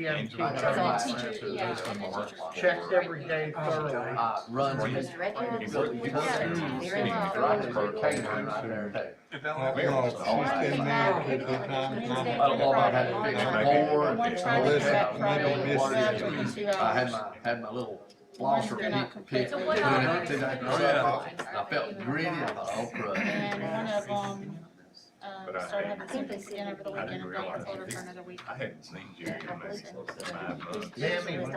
EMT Checked every day thoroughly. Runs me. He's got canine right there too. She's been married a good time. I don't know if I've had to fix her board. I had my little flosser pick. I felt gritty. I thought, oh, crud. And one of them started having symptoms again over the weekend, and they told her for another week. I hadn't seen Jerry in maybe 5 months. Mammy was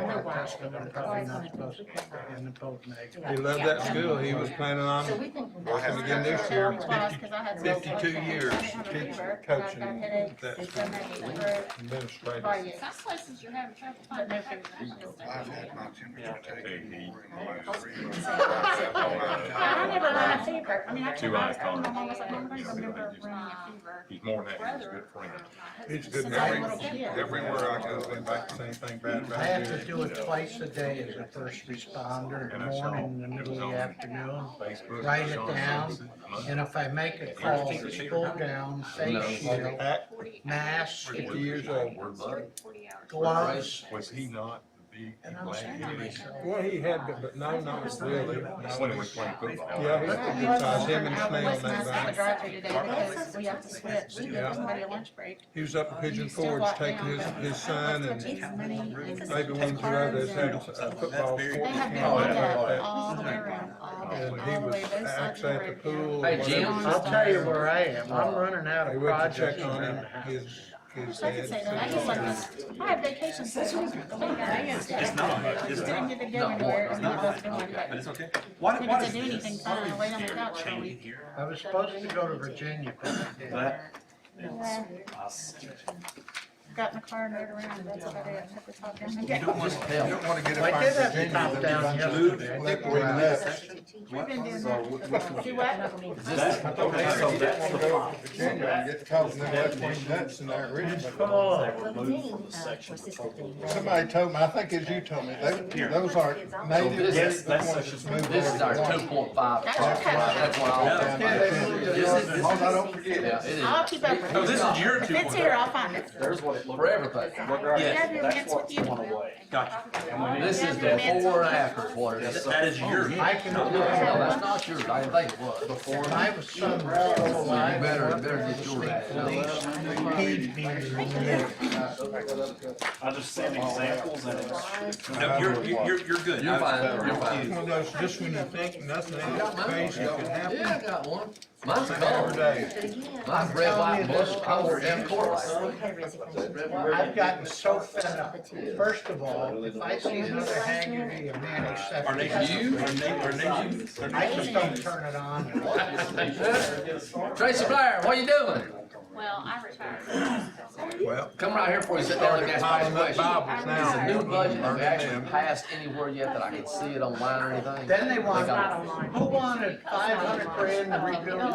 probably not supposed to get in the post negative. He loved that school. He was planning on working again this year. 52 years coaching at that school. Administrator. Some places you're having trouble finding no food. I've had my temperature taken. I never run a fever. I mean, I Two can't eyes my mom calling. was like, I don't remember running a fever. He's more than that, he's a good friend. He's good. Since I was a little kid. Everywhere I go, they like to say anything bad I about have to him. do it twice a day as a first responder, in the morning, in the middle of the afternoon. Facebook, Write it Sean down, Johnson, and if I make a call, pull down, face shield, At mask, 50 years old. gloves. Was he not the big And I'm black saying dude? myself, Well, he had, but no, not really. When we played football. Yeah, he's because him and Snail West and Mass that have a guy. drive-through today because we have to switch. We give somebody a lunch break. He was up at Pigeon Forge taking his son and maybe one or two others had a football They sport have been camp lined like up that. all the way around, And he all the was way both sides of actually the at the road. pool. Hey, Jim, I'll tell you where I am, I'm running out They of went to projects check on around him, the house. his I could say that, I used like this, I have vacations this week. It's not. Didn't get to go anywhere, and it was doing, but It's okay. didn't get to do anything fun, I laid on the couch for a week. I was supposed to go to Virginia, but I didn't. Yeah. Got in the car and rode around, and that's about it, had to talk down and You get. don't want to get I up did on have to Virginia. top down yesterday. I Let did the go wind out. nuts. We've been doing that. Do what? Virginia and get causing them left wing nuts in there, really. Oh, Somebody told me, I think as you told me, those are native. This- the ones that's moved This is our over. 2.5. That's your cat. That's what I'll. Yeah, they moved it. As long as I don't forget. Yeah, it is. I'll keep up with it. Oh, this is your If it's here, I'll find it. For everything. Yeah, do minutes with you. Gotcha. This is the before and after is what it is. That is yours. I can No, do it. that's not yours. I didn't think it was. When I was son, You better get yours out. he'd be I'll just send examples and it's. No, you're good. You're fine, you're One fine. of those, just when you think nothing else crazy could Yeah, I happen, got one. Mine's every colored. day. Mine's red, white, and blue. I was in court. I've gotten so fed up. First of all, if I see another Haggerty or Manny Our Seppi, nation, I just don't turn it on. Tracy Blair, what you doing? Well, I retired. Well, Come right here before you sit down and ask me a piling up question. Bibles Is now. the new budget, have we actually passed anywhere yet that I can see it online or anything? Then they want, got- who wanted 500 grand to rebuild the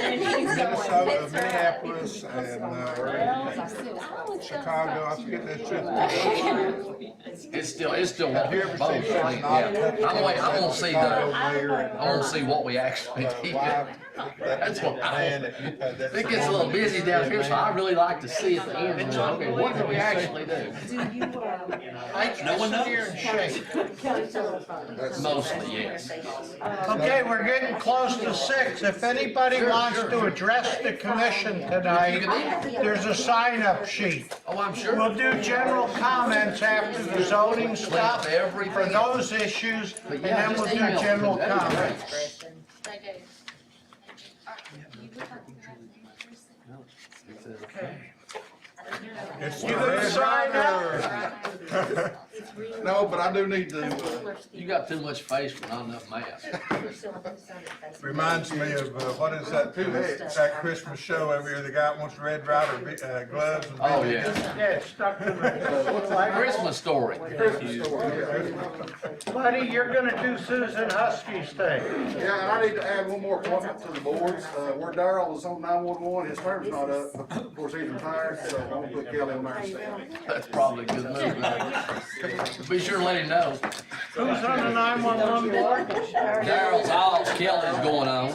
Minnesota, Minneapolis, and Chicago, I forget that shit. It's still both. Have you ever Both, seen yeah. it? I'm gonna see Chicago the, mayor and I wanna see what we actually did. That's what I, it gets a little busy down here, so I really like to see at the end, okay, what did we actually do? I can sit here and shake. Mostly, yes. Okay, we're getting close to 6. If anybody wants to address the commission tonight, there's a sign-up sheet. Oh, I'm sure. We'll do general comments after the zoning stuff for Everything. those issues, and then we'll do general comments. They do. It's You gonna sign up? No, but I do need to, You got too much face for not enough math. reminds me of, what is that Christmas show over here, the guy that wants Red Ryder gloves and. Oh, yeah. Yeah, it's stuck to the. Christmas story. Buddy, you're gonna do Susan Husky's thing. Yeah, and I need to add one more appointment to the boards, where Darrell is on 911, his term's not up, of course, he's retired, so I'm gonna put Kelly on there instead. That's probably a good move. Be sure to let him know. Who's on the 911 board? Daryl's off, Kelly's going on.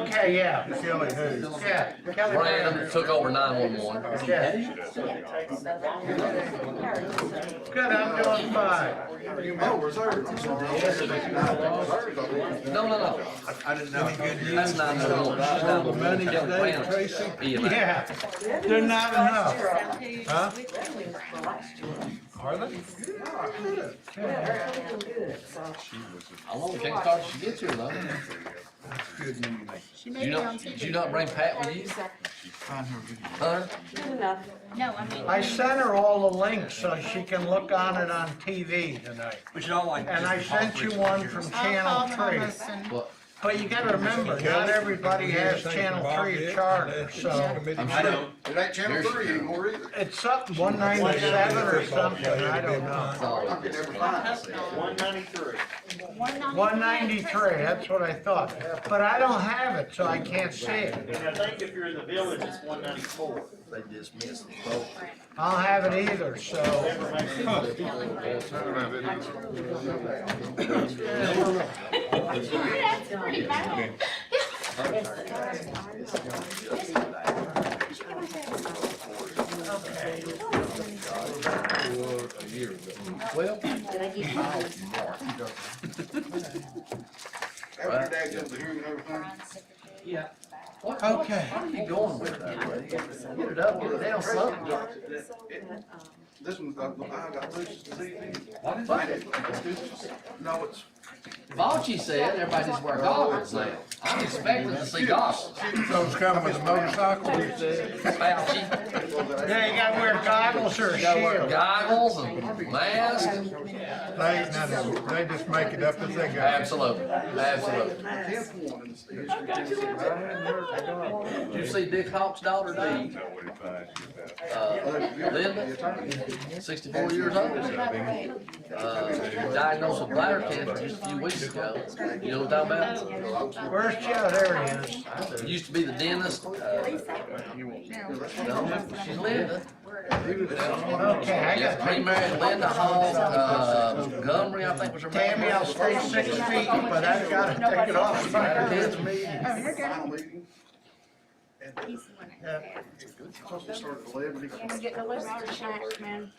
Okay, yeah, Kelly who? yeah. Kelly Brandon took over 911. Yeah. Good, I'm doing fine. Oh, reserve, I'm sorry. No. I didn't know. That's 911. That's 911. Kelly Brandon. EMS. Yeah, they're not enough. Huh? Are they? I don't know, we can't start till she gets here though. Good news. She may be on TV. Did you not bring Pat with you? Hunter? No, I mean. I sent her all the links so she can look on it on TV tonight. We should all like. And I sent you one from I'll Channel call 3. Thomas and. What? But you gotta remember, not everybody has Channel 3 charter, so I know. It ain't channel 3 anymore either. it's something 197 or something, I don't know. That's all I it can is. never find it. 193, that's what I thought. But I don't have it, so I can't see it. And I think if you're in the village, it's 194. They dismissed the vote. I don't have it either, so. That's pretty bad. Well, After Dad comes to hearing and everything. Okay. how are you going with that, buddy? Get it up, get it down, something. This one's got, I got loose to see. What? No, it's. Fauci said everybody needs to wear goggles now. I'm expecting to see goggles. Those coming with a motorcycle? Fauci, Yeah, you gotta wear goggles or a you gotta wear shield. goggles and masks. They ain't none of them. They just make it up as they go. Absolutely, absolutely. 10th one in the Did you see Dick Hawk's daughter, Dee? Linda, 64 years old. Diagnosed with bladder cancer just a few weeks ago. You know what I'm talking about? Where's Joe? There he is. Used to be the dentist. No, she's Linda. Okay, I Yes, got pre-married Linda Hall, Montgomery, I think was her name. Tammy, I'll stay 6 feet, but I've gotta take it off. Bladder cancer meeting. Oh, you're good. final meeting. He's the one. Supposed to start at 11. Can we get the list of snacks, man?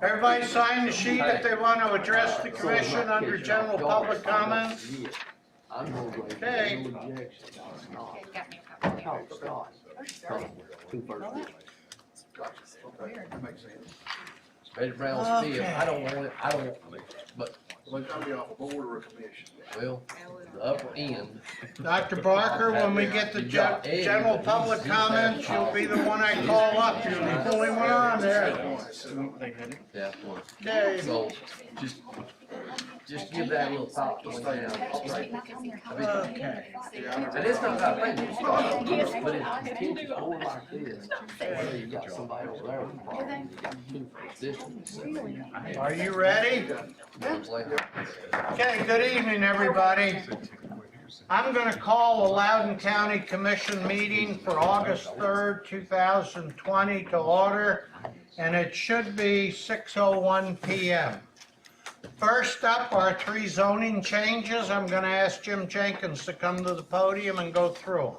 Everybody sign the sheet if they want to address the commission under general public comments. I'm gonna go. Okay. Okay, got me a couple. That makes sense. Betty Brown's fifth. I don't want it, but, Well, it's gotta be off a board or a commission. well, the upper end. Dr. Barker, when we get the general public comments, you'll be the one I call up. You're the only one on there. Yeah. Okay. So, just give that a little thought going down. Okay. And it's not that thing, but if it continues going like this, whether you got somebody over there with a problem, you got two for this one. Are you ready? Okay, good evening, everybody. I'm gonna call the Loudon County Commission meeting for August 3rd, 2020 to order, and it should be 6:01 PM. First up are 3 zoning changes. I'm gonna ask Jim Jenkins to come to the podium and go through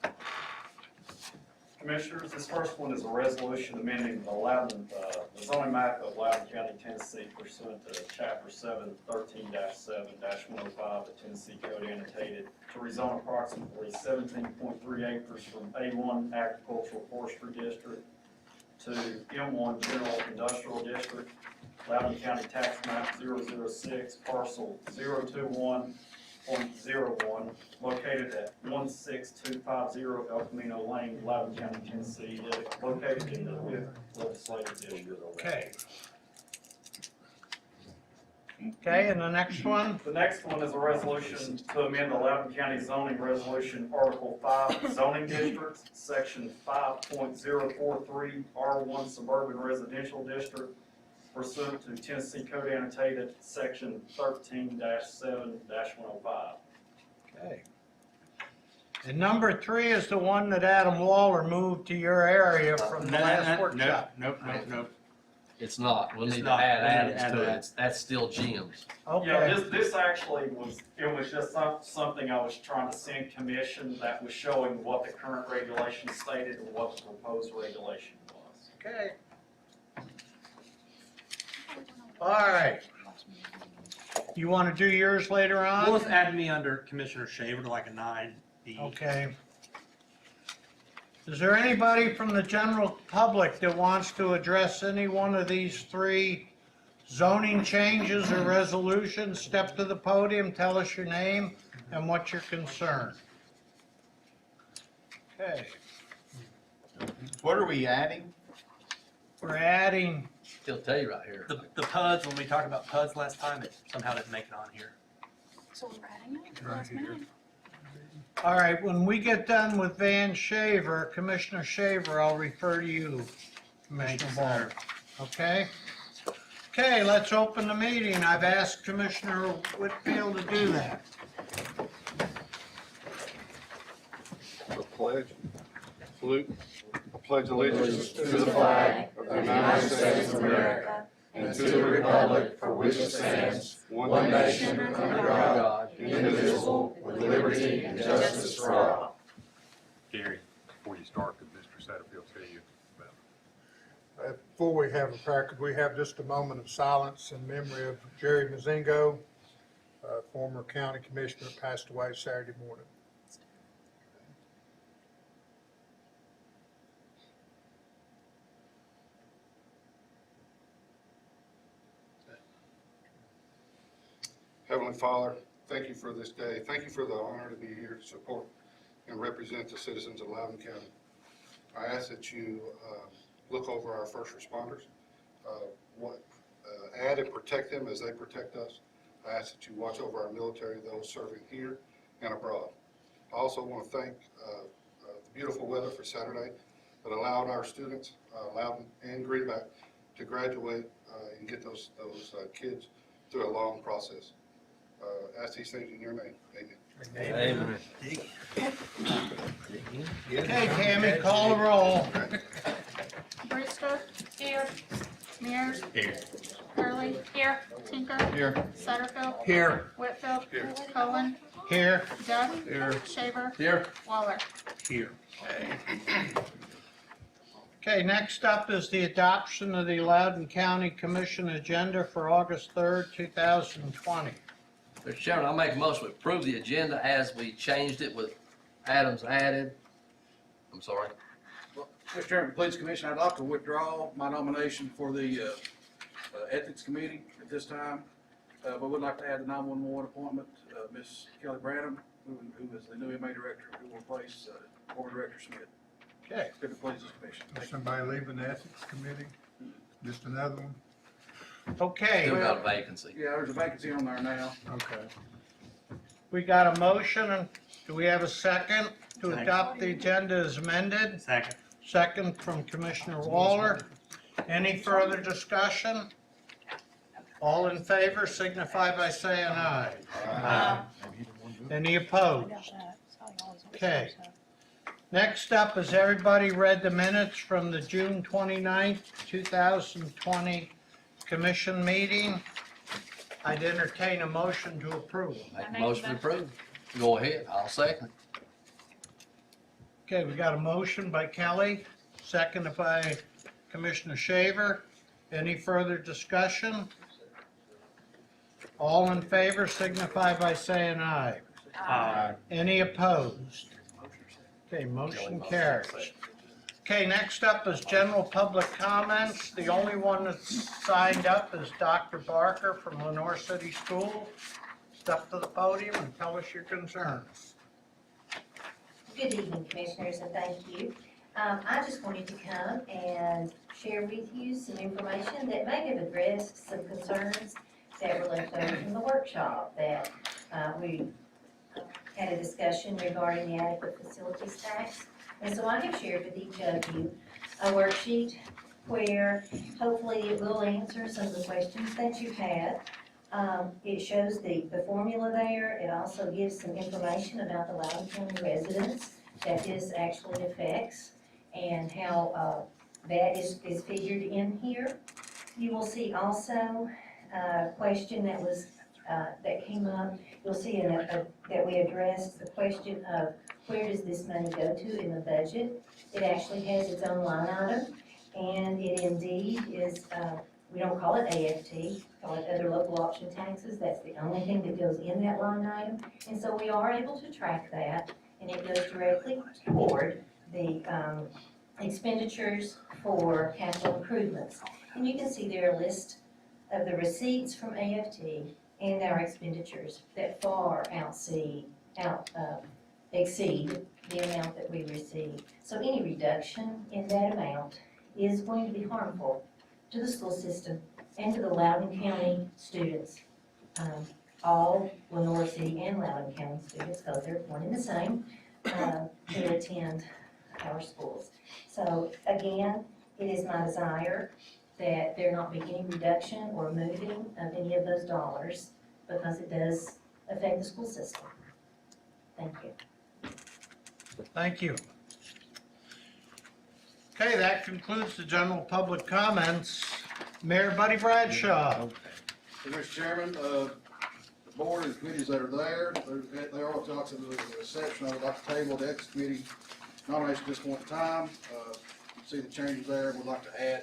them. Commissioners, this first one is a resolution amending the Loudon, the zoning map of Loudon County, Tennessee pursuant to chapter 713-7-105 of the Tennessee Code annotated to rezone approximately 17.3 acres from A1 agricultural forestry district to M1 general industrial district. Loudon County tax map 006 parcel 021.01 located at 16250 El Camino Lane, Loudon County, Tennessee, located in the 5th legislative district. Okay. Okay, and the next one? The next one is a resolution to amend the Loudon County zoning resolution, Article 5, zoning districts, section 5.043, R1 suburban residential district, pursuant to Tennessee Code annotated section 13-7-105. Okay. And number 3 is the one that Adam Waller moved to your area from the last workshop. Nope. It's not. We'll It's need to not. add We need to Adams add to it. that. That's still Jim's. Yeah, Okay, this actually was just something I was trying to send commission that was showing what the current regulation stated and what the proposed regulation was. okay. All right. You want to do yours later Well, let's on? add me under Commissioner Shaver to like a 9B. Okay. Is there anybody from the general public that wants to address any one of these three zoning changes or resolutions? Step to the podium, tell us your name and what's your concern. Okay, What are we adding? we're adding, He'll tell you right here. The PUDs, when we talked about PUDs last time, it somehow didn't make it on here. So we're adding it last minute. all right, when we get done with Van Shaver, Commissioner Shaver, I'll refer to you, Commissioner Ball. Okay? Okay, let's open the meeting. I've asked Commissioner Whitfield to do that. The pledge. Salute. I pledge allegiance to the flag of the United States of America and to the republic for which it stands, one nation under God, indivisible, with liberty and justice for all. Gary, before you start, could Mr. Satterfield tell you about Before we have a prayer, could we have just a moment of silence in memory of Jerry Mazingo, former county commissioner, passed away Saturday morning. Heavenly Father, thank you for this day. Thank you for the honor to be here to support and represent the citizens of Loudon County. I ask that you look over our first responders, add and protect them as they protect us. I ask that you watch over our military, those serving here and abroad. I also want to thank the beautiful weather for Saturday that allowed our students, Loudon and Greenback, to graduate and get those kids through a long process. Ask these things in your name. Amen. Amen. Okay, Tammy, call the roll. Brewster. Here. Mears. Here. Hurley. Here. Tinker. Here. Satterfield. Here. Whitfield. Here. Cohen. Here. Duff. Here. Shaver. Here. Waller. Here. Okay, next up is the adoption of the Loudon County Commission agenda for August 3rd, 2020. Mr. Chairman, I'll make a motion to approve the agenda as we changed it with Adams added. I'm sorry. Mr. Chairman, Police Commission, I'd like to withdraw my nomination for the Ethics Committee at this time. But would like to add the 911 appointment, Ms. Kelly Branham, who is the new MA Director, who will replace Board Director Smith. Okay, Good to Police Commission. Is somebody leaving the ethics committee? Just another one? okay, Still got a vacancy. Yeah, there's a vacancy on there now. Okay. we got a motion, and do we have a second to adopt the agenda as amended? Second. Second from Commissioner Waller. Any further discussion? All in favor signify by saying aye. Any opposed? Okay. Next up, has everybody read the minutes from the June 29th, 2020 commission meeting? I'd entertain a motion to approve. Make a motion to approve. Go ahead. I'll second. Okay, we got a motion by Kelly, seconded by Commissioner Shaver. Any further discussion? All in favor signify by saying aye. Any opposed? Okay, motion carries. Okay, next up is general public comments. The only one that's signed up is Dr. Barker from Lenore City Schools. Step to the podium and tell us your concerns. Good evening, Commissioners, and thank you. I just wanted to come and share with you some information that may have addressed some concerns that were left over from the workshop that we had a discussion regarding the adequate facilities tax. And so I have shared with each of you a worksheet where hopefully it will answer some of the questions that you had. It shows the formula there. It also gives some information about the Loudon County residents that this actually affects and how that is figured in here. You will see also a question that was, that came up. You'll see that we addressed the question of where does this money go to in the budget? It actually has its own line item, and it indeed is, we don't call it AFT, call it other local option taxes. That's the only thing that goes in that line item. And so we are able to track that, and it goes directly toward the expenditures for capital improvements. And you can see there a list of the receipts from AFT and our expenditures that far exceed the amount that we receive. So any reduction in that amount is going to be harmful to the school system and to the Loudon County students. All Lenore City and Loudon County students, because they're one and the same, who attend our schools. So again, it is my desire that there not be any reduction or moving of any of those dollars, because it does affect the school system. Thank you. Thank you. Okay, that concludes the general public comments. Mayor Buddy Bradshaw. Mr. Chairman, the board and committees that are there, they all talked to the reception. I would like to table the ethics committee nomination at this point in time. You can see the changes there. We'd like to add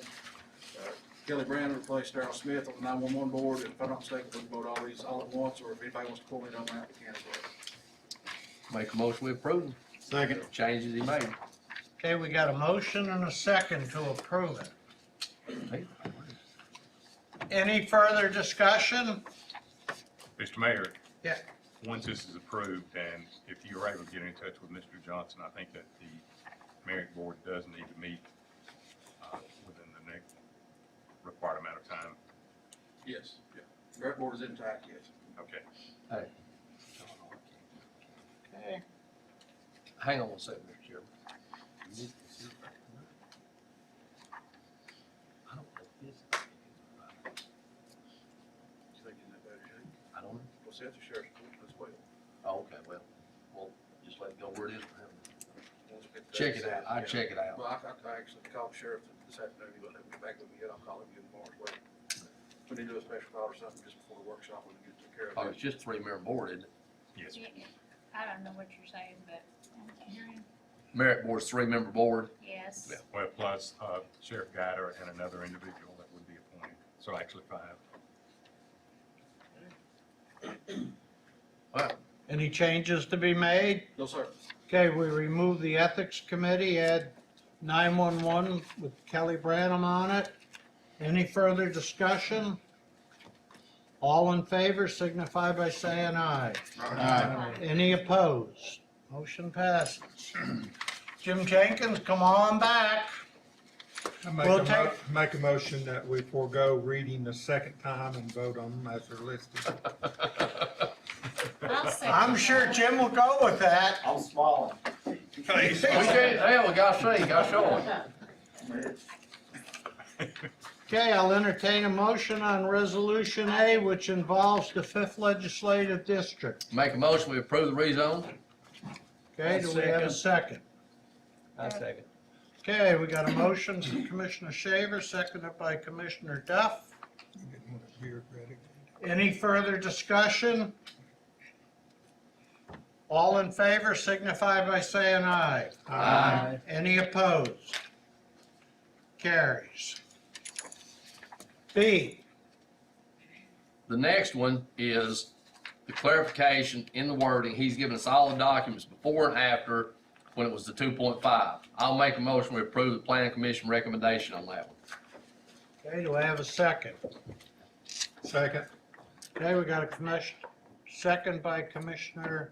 Kelly Brandon replace Darrell Smith on the 911 board. And if I'm not mistaken, we can vote all these all at once, or if anybody wants to pull it on that, we can as well. Make a motion we approve. Second. Changes he made. Okay, we got a motion and a second to approve it. Any further discussion? Mr. Mayor? Yeah. Once this is approved, and if you're able to get in touch with Mr. Johnson, I think that the merit board does need to meet within the next required amount of time. Yes, yeah. Merit board is intact, yes. Okay. Hey. Okay. Hang on one second, Mr. Chairman. I don't know if this is- I don't know. We'll set the sheriff's as well. Oh, okay, well, just let it go where it is for him. Once we get that Check it set, out, I'd yeah. check it out. Well, I actually called the sheriff this afternoon. He wasn't get back with me yet. I'll call him again tomorrow as well. We need to do a special call or something just before the workshop when we get to care Oh, of it's it. just 3-member board, isn't it? Yes. I don't know what you're saying, but I can't hear him. Merit board's 3-member board. Yes. Yeah, well, plus Sheriff Guider and another individual that would be appointed, so actually 5. Well, Any changes to be made? No, sir. Okay, we remove the ethics committee, add 911 with Kelly Branham on it. Any further discussion? All in favor signify by saying aye. Aye. Any opposed? Motion passes. Jim Jenkins, come on back. I We'll make a motion that we forego reading the second time and vote on them as they're listed. I'll second I'm sure that. Jim will go with that. I'm smiling. we can't, hell, we gotta show him. Okay, I'll entertain a motion on Resolution A, which involves the 5th Legislative District. Make a motion, we approve the rezone. Okay, do we have a second? I second. Okay, we got a motion from Commissioner Shaver, seconded by Commissioner Duff. Any further discussion? All in favor signify by saying aye. Aye. Any opposed? Carries. B, The next one is the clarification in the wording. He's given us all the documents before and after when it was the 2.5. I'll make a motion, we approve the planning commission recommendation on that one. okay, do I have a second? Second. Okay, we got a commission, second by Commissioner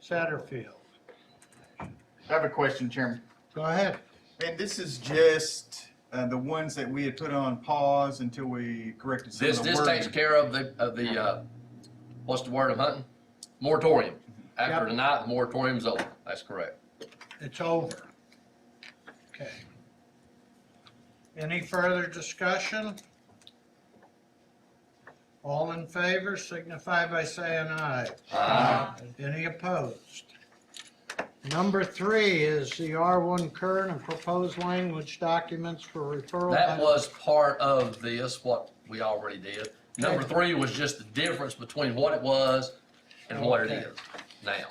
Satterfield. I have a question, Chairman. Go ahead. And this is just the ones that we had put on pause until we corrected some of This the wording. takes care of the what's the word I'm hunting? Moratorium. After Yep. tonight, the moratorium's over. That's correct. It's over. Okay. Any further discussion? All in favor signify by saying aye. Aye. Any opposed? Number 3 is the R1 current and proposed language documents for referral. That was part of this, what we already did. Number 3 was just the difference between what it was and what it is now.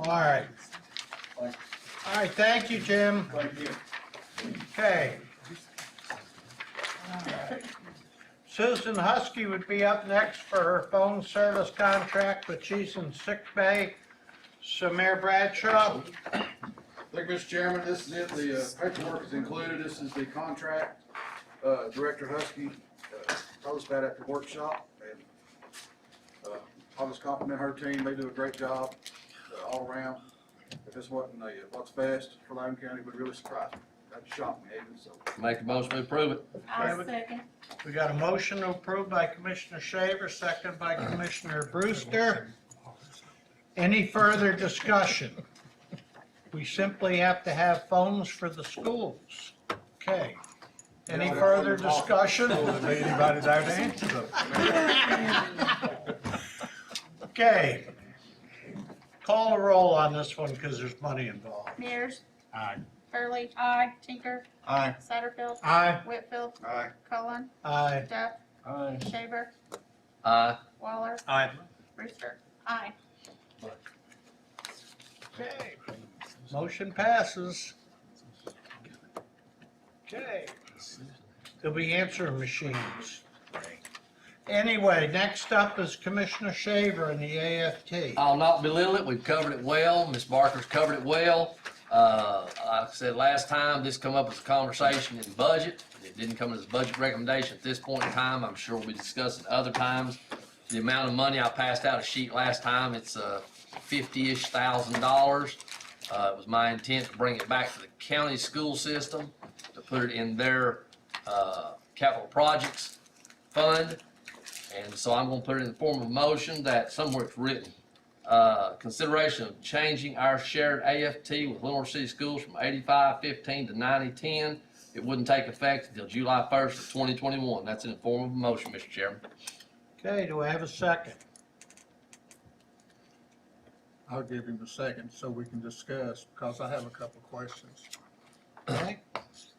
All right. All right, thank you, Jim. Thank you. Okay. Susan Husky would be up next for her phone service contract, but she's in sick bay. So Mayor Bradshaw, Thank you, Mr. Chairman. This is it. The paperwork is included. This is the contract. Director Husky told us about at the workshop, and I'll just compliment her team. They do a great job all around. If this wasn't what's best for Loudon County, it would really surprise me. That shocked me even, so. Make a motion to approve it. I'll second. we got a motion approved by Commissioner Shaver, second by Commissioner Brewster. Any further discussion? We simply have to have phones for the schools. Okay. Any further discussion? If anybody's out to answer them. Okay. Call a roll on this one because there's money involved. Mears. Aye. Hurley. Aye. Tinker. Aye. Satterfield. Aye. Whitfield. Aye. Cullen. Aye. Duff. Aye. Shaver. Aye. Waller. Aye. Brewster. Aye. Okay. Motion passes. Okay. There'll be answering machines. Anyway, next up is Commissioner Shaver and the AFT. I'll not belittle it. We've covered it well. Ms. Barker's covered it well. Like I said last time, this come up as a conversation in budget. It didn't come as a budget recommendation at this point in time. I'm sure we'll be discussing other times. The amount of money, I passed out a sheet last time. It's $50-ish thousand. It was my intent to bring it back to the county school system, to put it in their capital projects fund. And so I'm gonna put it in the form of a motion that somewhere it's written. Consideration of changing our shared AFT with Lenore City Schools from 85-15 to 90-10. It wouldn't take effect until July 1st of 2021. That's in the form of a motion, Mr. Chairman. Okay, do I have a second? I'll give him a second so we can discuss, because I have a couple of questions. Okay.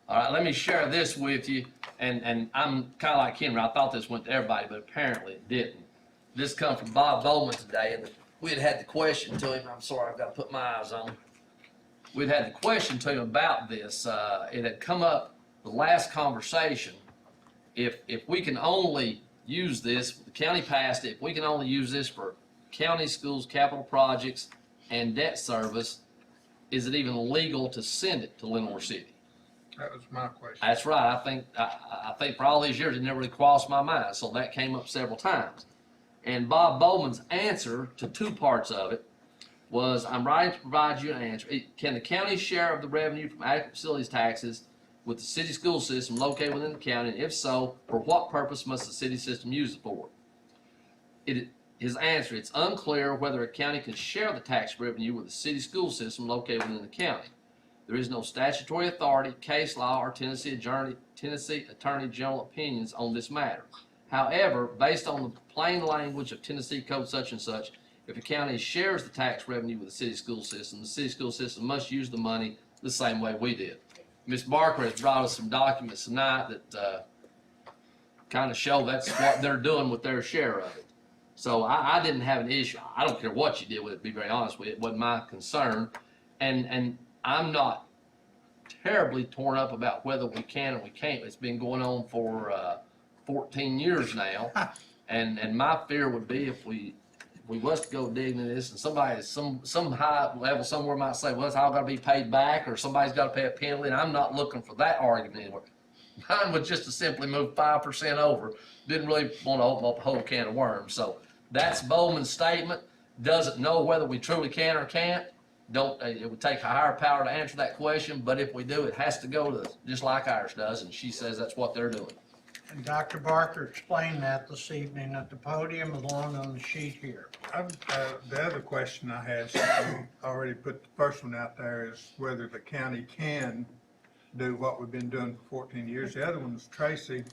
All right, let me share this with you, and I'm kind of like Henry. I thought this went to everybody, but apparently it didn't. This come from Bob Bowman today, and we had the question to him. I'm sorry, I've got to put my eyes on. We'd had the question to him about this. It had come up the last conversation. If we can only use this, the county passed it. If we can only use this for county schools, capital projects, and debt service, is it even legal to send it to Lenore City? That was my question. That's right. I think for all these years it never really crossed my mind. So that came up several times. And Bob Bowman's answer to two parts of it was, I'm writing to provide you an answer. Can the county share of the revenue from adequate facilities taxes with the city school system located within the county? And if so, for what purpose must the city system use it for? His answer, it's unclear whether a county can share the tax revenue with the city school system located within the county. There is no statutory authority, case law, or Tennessee Attorney General opinions on this matter. However, based on the plain language of Tennessee Code such and such, if a county shares the tax revenue with the city school system, the city school system must use the money the same way we did. Ms. Barker has brought us some documents tonight that kind of show that's what they're doing with their share of it. So I didn't have an issue. I don't care what you did with it, to be very honest with you. It wasn't my concern. And I'm not terribly torn up about whether we can or we can't. It's been going on for 14 years now. And my fear would be if we was to go digging into this and somebody, some high level somewhere might say, well, it's all got to be paid back or somebody's got to pay a penalty. And I'm not looking for that argument anywhere. Mine was just to simply move 5% over. Didn't really want to open up a whole can of worms. So that's Bowman's statement. Doesn't know whether we truly can or can't. It would take a higher power to answer that question, but if we do, it has to go to just like ours does, and she says that's what they're doing. And Dr. Barker explained that this evening at the podium along on the sheet here. The other question I had, since we already put the first one out there, is whether the county can do what we've been doing for 14 years. The other one is Tracy.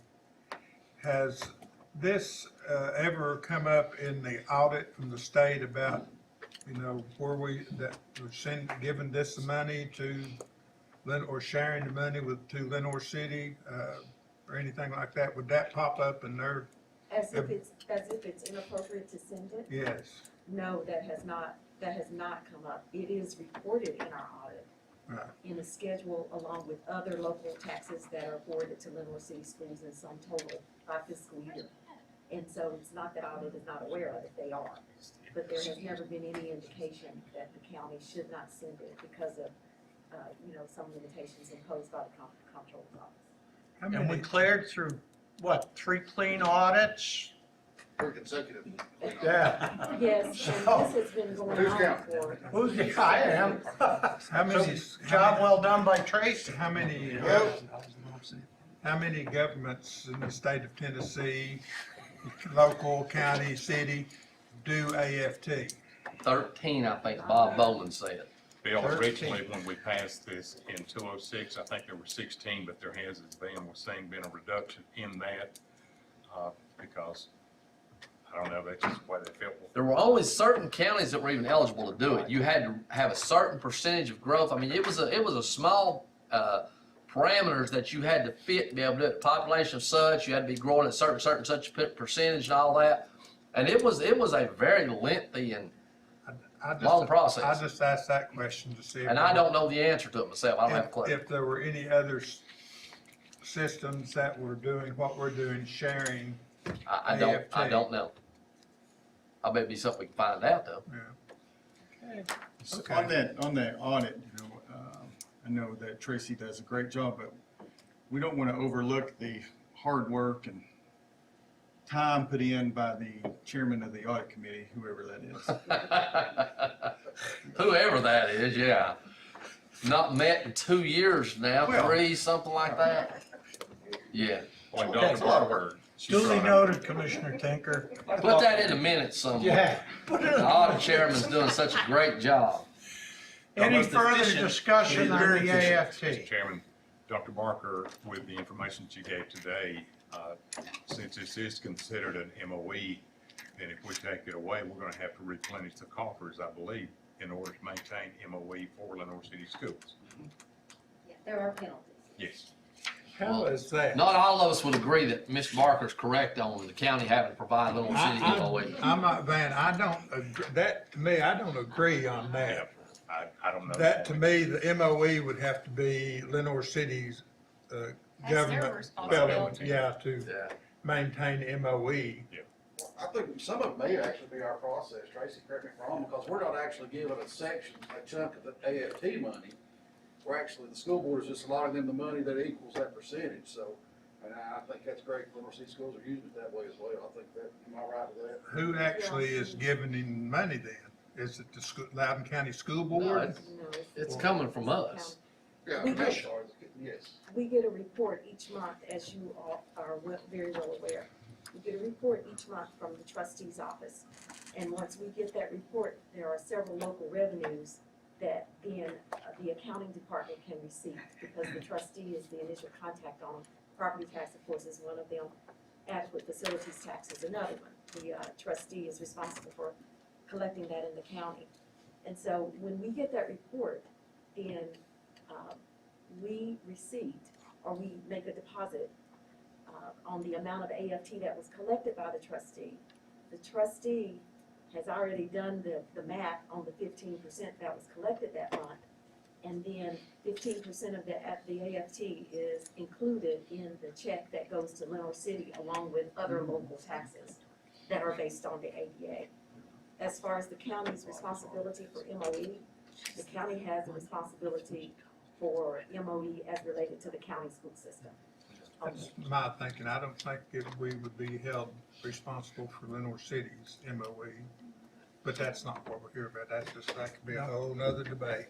Has this ever come up in the audit from the state about you know, that we're giving this the money to, or sharing the money to Lenore City, or anything like that, would that pop up in their, As if it's inappropriate to send it? yes, No, that has not come up. It is reported in our audit, right, in a schedule along with other local taxes that are forwarded to Lenore City Schools in some total by fiscal year. And so it's not that audit is not aware of it, they are. But there has never been any indication that the county should not send it because of, some limitations imposed by the comptroller's office. how And we many, cleared through, what, 3 clean audits? For consecutive. Yeah. Yes, and this has been going Who's on counting? for, Who's, I am. how many, Job well done by Tracy. how many governments in the state of Tennessee, local, county, city, do AFT? 13, I think Bob Bowman said. Bill, 13. originally, when we passed this in 206, I think there were 16, but there has, as Ben was saying, been a reduction in that, because, I don't know, that's just the way they felt. There were only certain counties that were even eligible to do it. You had to have a certain percentage of growth. I mean, it was a small, parameters that you had to fit to be able to do it. Population of such, you had to be growing at certain such percentage and all that. And it was a very lengthy and long process. I just asked that question to see. And I don't know the answer to it myself. I don't have a clue. If there were any other systems that were doing what we're doing, sharing, I don't know. I bet it'd be something we can find out though. yeah. So Okay. on that audit, I know that Tracy does a great job, but we don't want to overlook the hard work and time put in by the chairman of the audit committee, whoever that is. Whoever that is, yeah. Not met in 2 years now, Well- 3, something like that. Yeah. Like Okay. Dr. Barker. she's Duly right. noted, Commissioner Tinker. Put that in the minutes somewhere. Yeah. Put it in. The audit chairman's doing such a great job. Any Most further efficient. discussion on Very the efficient. Mr. AFT? Chairman, Dr. Barker, with the information that you gave today, since this is considered an MOE, then if we take it away, we're gonna have to replenish the coffers, I believe, in order to maintain MOE for Lenore City Schools. Yeah, there are penalties. Yes. How is that? Not all of us would agree that Ms. Barker's correct on the county having to provide Little City MOE. I'm not, Van, I don't, that, to me, I don't agree on that. I don't know. That, to me, the MOE would have to be Lenore City's, government. responsibility. Yeah, to Yeah. maintain the MOE. I think some of it may actually be our process, Tracy, correct me if I'm wrong, because we're not actually given a section, a chunk of the AFT money. We're actually, the school board is just allotting them the money that equals that percentage, so, and I think that's great, Lenore City Schools are using it that way as well, I think that, am I right with that? Who actually is giving him money then? Is it the Loudon County School No, Board? it's coming from us. Yeah, We I'm just- sorry, yes. We get a report each month, as you all are very well aware. We get a report each month from the trustee's office. And once we get that report, there are several local revenues that then the accounting department can receive because the trustee is the initial contact on them. Property tax, of course, is one of them. Adequate facilities tax is another one. The trustee is responsible for collecting that in the county. And so when we get that report, then we receipt, or we make a deposit on the amount of AFT that was collected by the trustee. The trustee has already done the math on the 15% that was collected that month. And then 15% of the AFT is included in the check that goes to Lenore City along with other local taxes that are based on the ADA. As far as the county's responsibility for MOE, the county has a responsibility for MOE as related to the county school system. That's my thinking. I don't think we would be held responsible for Lenore City's MOE. But that's not what we're here about. That could be a whole nother debate.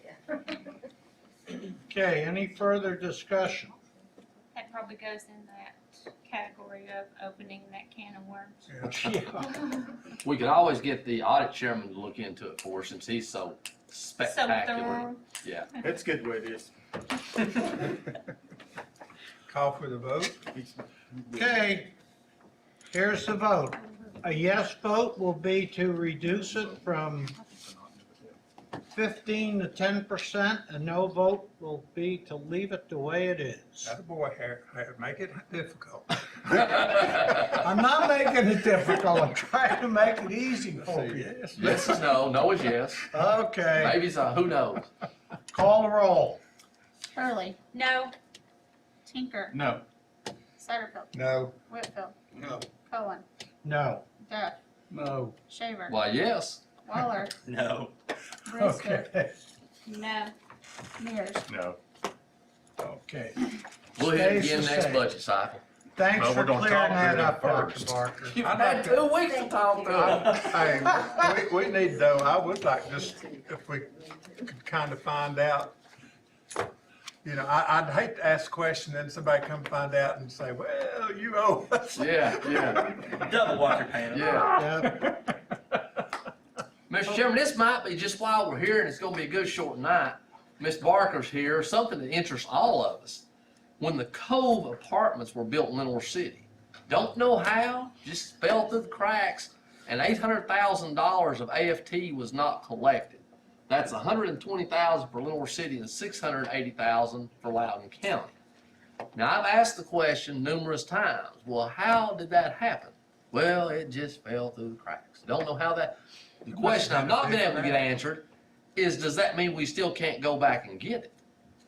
Okay, any further discussion? That probably goes in that category of opening that can of worms. Yeah. We could always get the audit chairman to look into it for us since he's so So spectacular. thorough. Yeah. That's good the way it is. Call for the vote. Okay, here's the vote. A yes vote will be to reduce it from 15 to 10%, a no vote will be to leave it the way it is. That boy, make it difficult. I'm not making it difficult, I'm trying to make it easy for you. Yes is no, no is yes, Okay, maybe it's a who knows. call the roll. Hurley. No. Tinker. No. Satterfield. No. Whitfield. No. Cohen. No. Duff. No. Shaver. Why, yes. Waller. No. Brewster. Okay, No. Mears. No. okay. We'll hit it Stays again the next same. budget cycle. Thanks Well, for we're gonna clearing talk that to up, them Dr. first. Barker. You've I'd had like 2 weeks to talk to them. Hey, we need though, I would like just, if we could kind of find out, you know, I'd hate to ask a question, then somebody come find out and say, well, you owe us. Yeah, yeah, Double what you're paying. yeah. Yeah. Mr. Chairman, this might be just while we're here, and it's gonna be a good short night. Ms. Barker's here, something that interests all of us. When the Cove Apartments were built in Lenore City, don't know how, just fell through the cracks, and $800,000 of AFT was not collected. That's $120,000 for Lenore City and $680,000 for Loudon County. Now, I've asked the question numerous times, well, how did that happen? Well, it just fell through the cracks. Don't know how that, the question I've not been able to get answered is, does that mean we still can't go back and get it?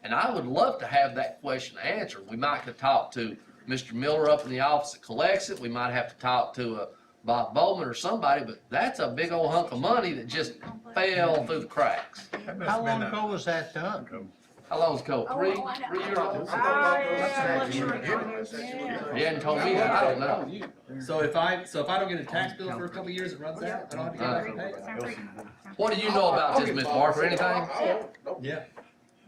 And I would love to have that question answered. We might could talk to Mr. Miller up in the office that collects it. We might have to talk to Bob Bowman or somebody, but that's a big old hunk of money that just fell through the cracks. That must How have been long ago was that done? How long's Cole? Three years old? He hadn't told me that. I don't know. So if I don't get a tax bill for a couple of years, it runs out, I don't have to go back and pay it? What do you know about this, Ms. Barker? Anything? Yeah.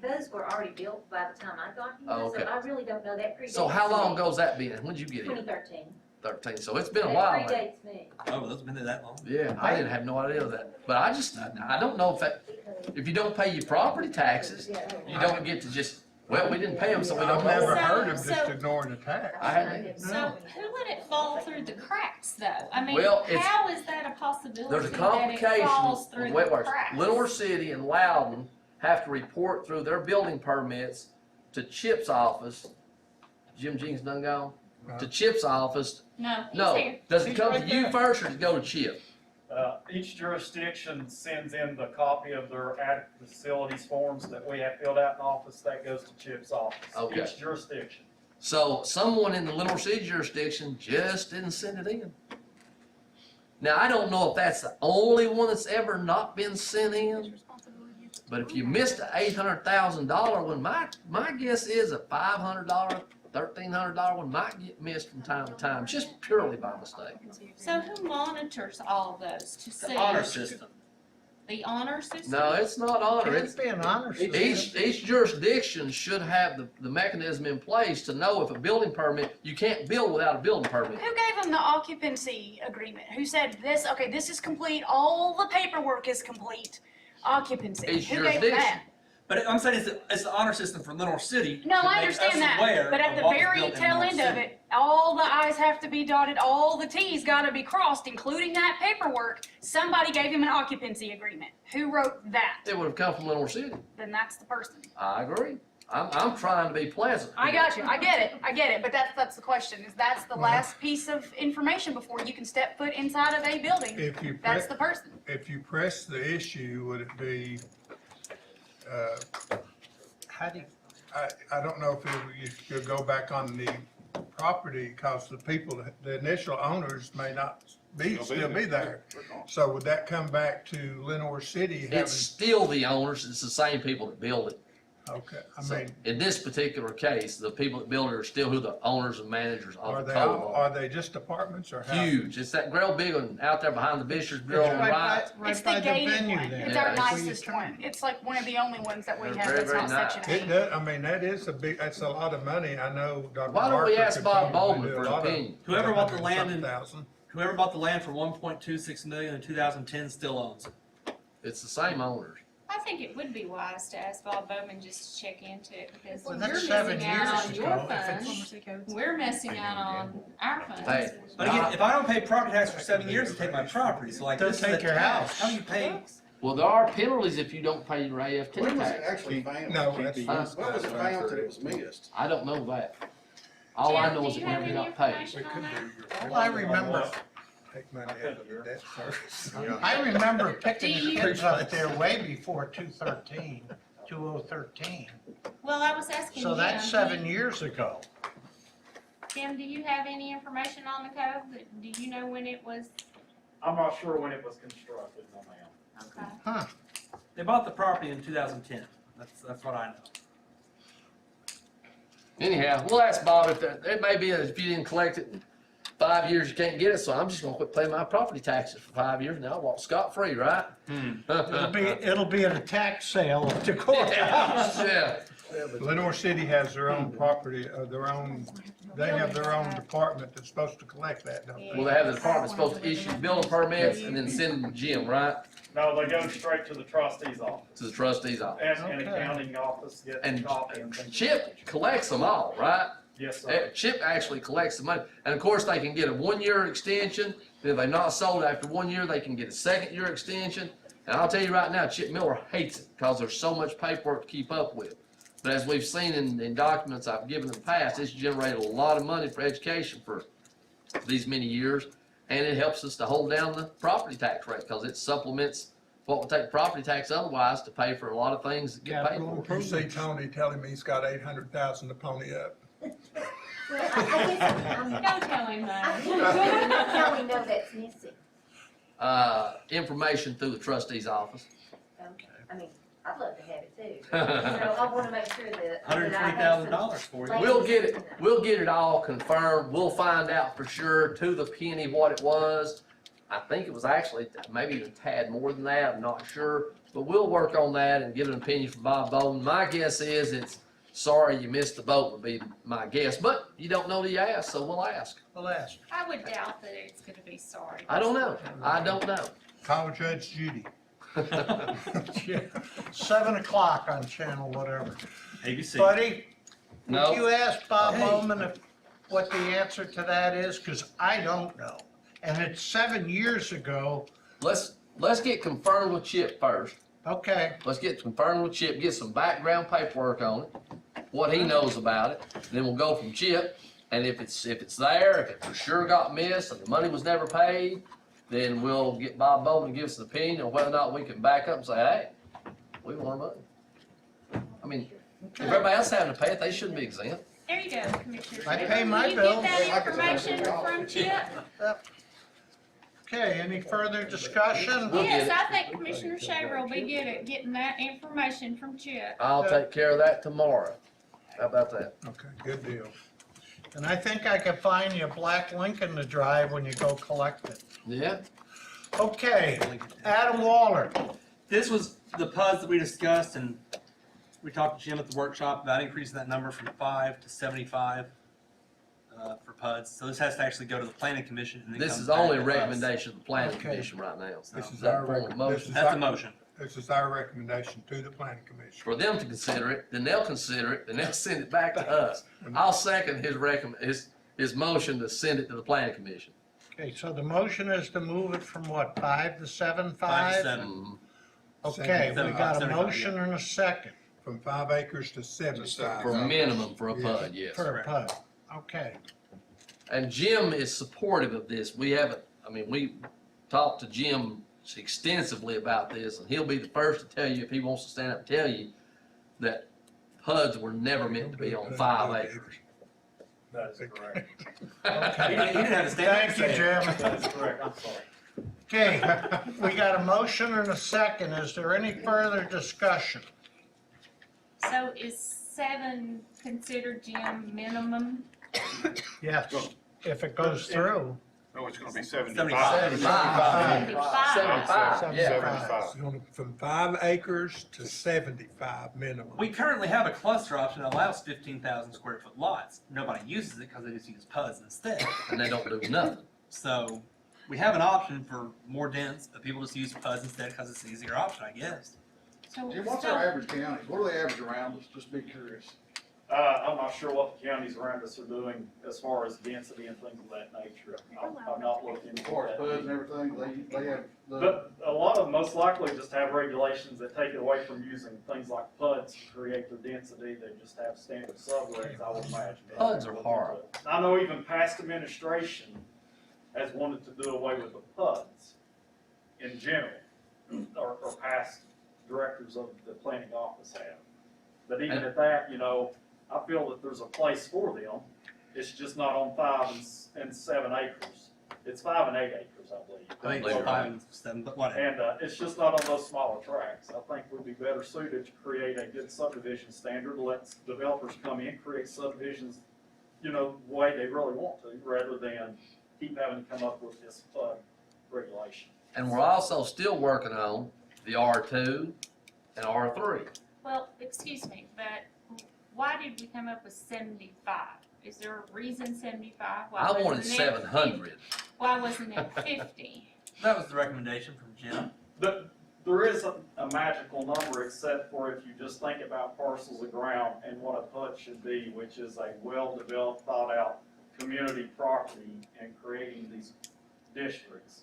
Those were already built by the time I got Oh, here, okay. so I really don't know that predates. So how long me. ago's that been? When'd you get here? 2013. 13. So it's been a That while. predates me. Oh, those have been there that long? Yeah, I didn't have no idea of that. But I don't know if you don't pay your property taxes, you don't get to just, well, we didn't pay them, so we don't I've know. never So- heard of just so- ignoring the tax. I hadn't. So who let it fall through the cracks though? I mean, Well, it's- how is that a possibility There's a that it complication, falls through the wait, wait, cracks? Lenore City and Loudon have to report through their building permits to Chip's office. Jim Jeans done gone? To Chip's office. No, he's No, here. does it He's come right to you there. first or does it go to Chip? Each jurisdiction sends in the copy of their adequate facilities forms that we have filled out in office, that goes to Chip's office. Okay. Each jurisdiction. So someone in the Lenore City jurisdiction just didn't send it in. Now, I don't know if that's the only one that's ever not been sent in, but if you missed an $800,000 one, my guess is a $500, $1,300 one might get missed from time to time, just purely by mistake. So who monitors all of those to see? Honor system. The honor system? No, it's not honor. It's, It'd be an honor system. each jurisdiction should have the mechanism in place to know if a building permit, you can't build without a building permit. Who gave them the occupancy agreement? Who said this, okay, this is complete, all the paperwork is complete, occupancy? Each Who gave them jurisdiction. that? But I'm saying it's the honor system for Lenore City. No, to I make understand us that, aware but at of the what was very built in tail Lenore end of City. it, all the i's have to be dotted, all the t's gotta be crossed, including that paperwork. Somebody gave him an occupancy agreement. Who wrote that? It would have come from Lenore City. Then that's the person. I agree. I'm trying to be pleasant. I got you, I get it, but that's the question, is that's the last piece of information before you can step foot inside of a building. If you, That's the person. if you press the issue, would it be, How do you, I don't know if you go back on the property, because the people, the initial owners may not still be there. So would that come back to Lenore City having, It's still the owners, it's the same people that build it. okay, I So, mean, in this particular case, the people that build it are still who the owners and managers are of the they all, code are are. they just apartments or how? Huge, it's that real big one out there behind the Bishop's Grill on the right. It's right the by the gated venue one. there. It's Yeah, our it's- nicest one. It's like one of the only ones that we They're have very, that's not very nice. section It 8. does, I mean, that is that's a lot of money, I know Dr. Why don't we Barker ask could Bob probably Bowman do for a an lot of- opinion? Whoever bought the land in, 100,000. whoever bought the land for 1.26 million in 2010 still owns it. It's the same owners. I think it would be wise to ask Bob Bowman just to check into it because Well, you're that's 7 missing out on years your ago. If funds. We're missing out on our funds. Hey, But again, if I don't pay property tax for 7 years, they take my property, so like They'll this is take a your tax. house. How do you pay Well, there are penalties if you don't pay your AFT When was it tax. actually found? No, that's fine. When was it found that it was missed? I don't know that. All I Jeff, know do is you it have never any got paid. information on that? Well, I remember, Take money out of your debt service. I remember picking Do the you- kids up there way before 2013. Well, I was asking So that's Jim, 7 years ago. Jim, do you have any information on the code? Do you know when it was? I'm not sure when it was constructed, no ma'am. Okay. Huh. They bought the property in 2010. That's what I know. Anyhow, we'll ask Bob if it may be that if you didn't collect it in 5 years, you can't get it, so I'm just gonna quit paying my property taxes for 5 years, and I'll walk scot-free, right? It'll be at a tax sale at the courthouse. Yeah. Lenore City has their own property, they have their own department that's supposed to collect that, don't they? Well, they have the department supposed to issue building permits and then send them to Jim, right? No, they go straight to the trustee's office. To the trustee's office. And Okay. accounting office gets a And copy and things. Chip collects them all, right? Yes, sir. Chip actually collects the money. And of course, they can get a 1-year extension. If they're not sold after 1 year, they can get a 2nd-year extension. And I'll tell you right now, Chip Miller hates it because there's so much paperwork to keep up with. But as we've seen in documents I've given in the past, it's generated a lot of money for education for these many years. And it helps us to hold down the property tax rate because it supplements what would take property tax otherwise to pay for a lot of things that get paid Capital for. You see Tony telling me he's got 800,000 to pony up. Well, I guess Don't tell him that. how we know that's missing. Information through the trustee's office. Okay. I mean, I'd love to have it too. But, I wanna make sure that. $120,000 for you. We'll get it all confirmed. We'll find out for sure to the penny what it was. I think it was actually maybe even a tad more than that, I'm not sure. But we'll work on that and get an opinion from Bob Bowden. My guess is it's sorry you missed the boat would be my guess, but you don't know till you ask, so we'll ask. We'll ask. I would doubt that it's gonna be sorry. I don't know. I don't know. Call Judge Judy. 7 o'clock on channel whatever. ABC. Buddy, would No. you ask Bob Bowman what the answer to that is? Because I don't know. And it's 7 years ago. Let's get confirmed with Chip first. Okay, Let's get confirmed with Chip, get some background paperwork on it, what he knows about it. Then we'll go from Chip, and if it's there, if it for sure got missed and the money was never paid, then we'll get Bob Bowman to give us an opinion on whether or not we can back up and say, hey, we want our money. I mean, if everybody else having to pay it, they shouldn't be exempt. There you go, Commissioner. I Shaver. pay my Will bills. you get that information from Chip? okay, any further discussion? We'll get Yes, it. I think Commissioner Shaver will be good at getting that information from Chip. I'll take care of that tomorrow. How about that? Okay, good deal. And I think I can find you a black Lincoln to drive when you go collect it. Yeah? Okay, Adam Waller. This was the PUDs that we discussed, and we talked to Jim at the workshop about increasing that number from 5 to 75 for PUDs. So this has to actually go to the planning commission. And then This comes is back only a to us. recommendation of the planning Okay. commission right now. This is Is that our form of rec- motion? this is That's our- the motion. This is our recommendation to the planning commission. For them to consider it, then they'll consider it, then they'll send it back to us. I'll second his motion to send it to the planning commission. Okay, so the motion is to move it from what, 5 to 7, 5 to 5? 7. Mhm. Okay, we got a 75, motion and a second From 5 acres to 75. For minimum for a PUD, yes. for a PUD. Okay, And Jim is supportive of this. We talked to Jim extensively about this, and he'll be the first to tell you, if he wants to stand up and tell you, that PUDs were never meant to be on 5 acres. That is correct. He didn't have to stand up and thank you, say it. Jim. That is correct, I'm sorry. Okay, we got a motion and a second. Is there any further discussion? So is 7 considered, Jim, minimum? Yes, if it goes through. No, it's gonna be 75. 75, yeah. 75. From 5 acres to 75 minimum. We currently have a cluster option that allows 15,000 square foot lots. Nobody uses it because they just use PUDs instead. And they don't do nothing. So we have an option for more dense, but people just use PUDs instead because it's an easier option, I guess. So Jim, what's our average county? What do they average around? Let's just be curious. I'm not sure what the counties around us are doing as far as density and things of that nature. I'm not looking As into far as that. buds and everything, they have the, But a lot of them most likely just have regulations that take it away from using things like PUDs to create their density. They just have standard subregs, I would imagine. PUDs are horrible. I know even past administration has wanted to do away with the PUDs in general, or past directors of the planning office have. But even at that, you know, I feel that there's a place for them. It's just not on 5 and 7 acres. It's 5 and 8 acres, I believe. I think Later it's 5 and 7, but whatever. And it's just not on those smaller tracks. I think we'd be better suited to create a good subdivision standard, let developers come in, create subdivisions, you know, the way they really want to, rather than keep having to come up with this regulation. And we're also still working on the R2 and R3. Well, excuse me, but why did we come up with 75? Is there a reason 75? Why I wanted wasn't it 700. 50? Why wasn't it 50? That was the recommendation from Jim. There is a magical number, except for if you just think about parcels of ground and what a PUD should be, which is a well-developed, thought-out community property and creating these districts.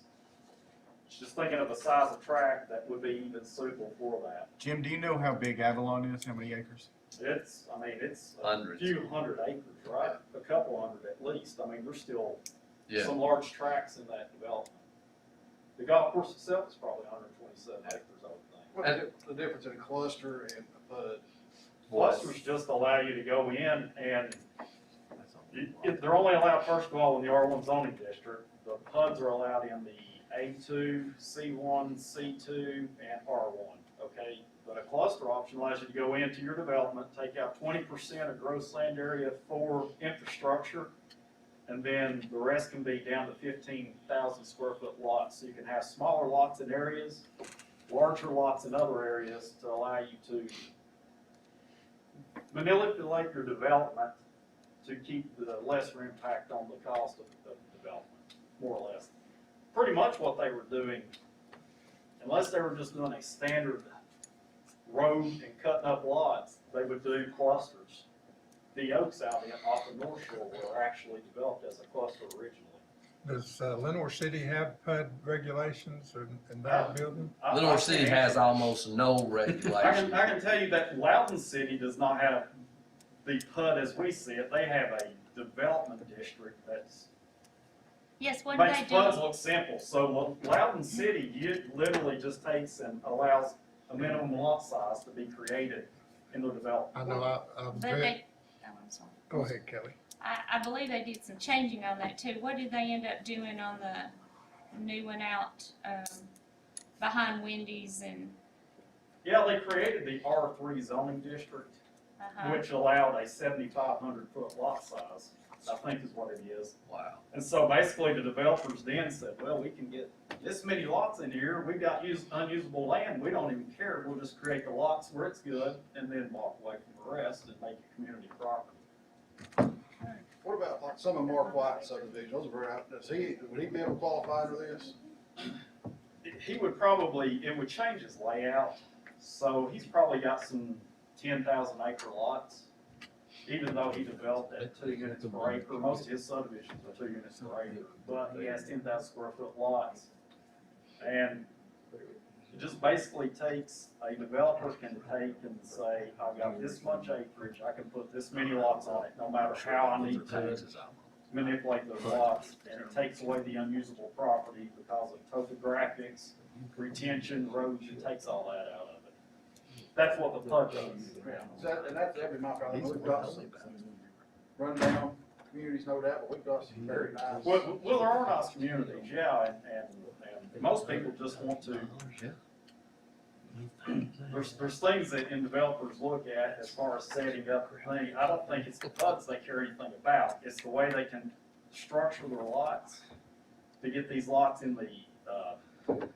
Just thinking of the size of tract that would be even suitable for that. Jim, do you know how big Avalon is? How many acres? It's a Hundreds. few hundred acres, right? A couple hundred at least. I mean, there's still Yeah. some large tracts in that development. The golf course itself is probably 127 acres, I would think. what's the difference in a cluster and a bud? Clusters just allow you to go in and they're only allowed, first of all, in the R1 zoning district. The PUDs are allowed in the A2, C1, C2, and R1, okay? But a cluster option allows you to go into your development, take out 20% of gross land area for infrastructure, and then the rest can be down to 15,000 square foot lots. So you can have smaller lots in areas, larger lots in other areas to allow you to manipulate your development to keep the lesser impact on the cost of development, more or less. Pretty much what they were doing, unless they were just doing a standard road and cutting up lots, they would do clusters. The Oaks out off the North Shore were actually developed as a cluster originally. Does Lenore City have PUD regulations in their building? Lenore City has almost no regulation. I can tell you that Loudon City does not have the PUD as we see it. They have a development district that's Yes, what did makes they do? PUDs look simple. So Loudon City, you literally just takes and allows a minimum lot size to be created in their development. I know, I'm But very, they, oh, I'm sorry. go ahead, Kelly. I believe they did some changing on that too. What did they end up doing on the new one out, behind Wendy's and, Yeah, they created the R3 zoning district, which allowed a 7,500 foot lot size, I think is what it is. Wow. And so basically the developers then said, well, we can get this many lots in here, we've got unusable land, we don't even care, we'll just create the lots where it's good and then walk away from the rest and make it community property. What about like some of Mark White's subdivisions? Those are very, would he be able to qualify under this? He would probably, it would change his layout, so he's probably got some 10,000 acre lots, even though he developed at 2 units per acre. Most of his subdivisions are 2 units per acre, but he has 10,000 square foot lots. And it just basically takes, a developer can take and say, I've got this much acreage, I can put this many lots on it, no matter how I need to manipulate those lots. And it takes away the unusable property because of topographics, retention, roads, it takes all that out of it. That's what the PUD does. And that's every month, I mean, we've got some rundown communities, no doubt, but we've got some very nice. Well, there are nice communities, yeah, and most people just want to, there's things that in developers look at as far as setting up the thing. I don't think it's the PUDs they care anything about. It's the way they can structure their lots to get these lots in the,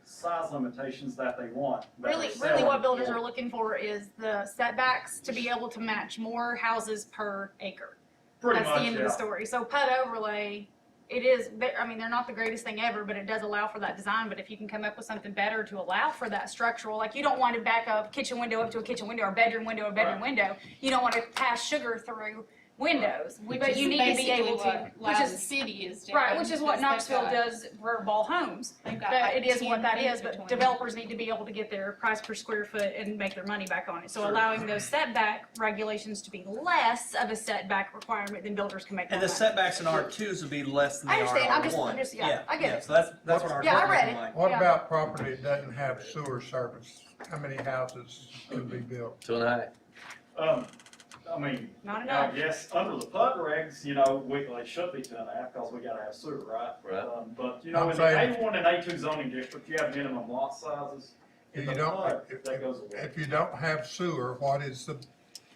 size limitations that they want. Really what builders are looking for is the setbacks to be able to match more houses per acre. Pretty That's much, the end of yeah. the story. So PUD overlay it is, I mean, they're not the greatest thing ever, but it does allow for that design. But if you can come up with something better to allow for that structural, like you don't want to back a kitchen window up to a kitchen window or bedroom window or bedroom window. You don't want to pass sugar through windows, but you need to be able to, which Loudon is, City is doing. right, which is what because they've Knoxville got- does for Ball Homes. They've got But like it is 10 what that feet is, but between. developers need to be able to get their price per square foot and make their money back on it. So Sure. allowing those setback regulations to be less of a setback requirement, then builders can make more And the money. setbacks in R2s would be less than they I are in understand. R1. I'm just, yeah, I get it. So that's what our Yeah, I code read looking it. like. What Yeah. about property that doesn't have sewer service? How many houses can be built? 2.5. I mean, Not I enough. guess under the PUD regs, you know, they should be 2.5, cause we gotta have sewer, right? Right. But, you know, I'm in the saying- A1 and A2 zoning district, you have minimum lot sizes. In You the don't- PUD, that goes away. If you don't have sewer,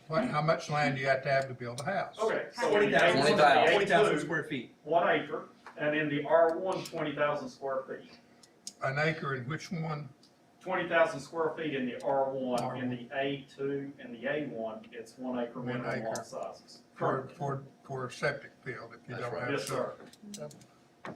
how much land do you have to build a house? Okay, so in the 20,000 A1 and 20,000. the 20,000 A2, square feet. 1 acre, and in the R1, 20,000 square feet. An acre in which one? 20,000 square feet in the R1, in the A2 and the A1, it's 1 acre 1 minimum acre. lot sizes. For a septic field, if you That's don't right. have Yes, sewer. sir.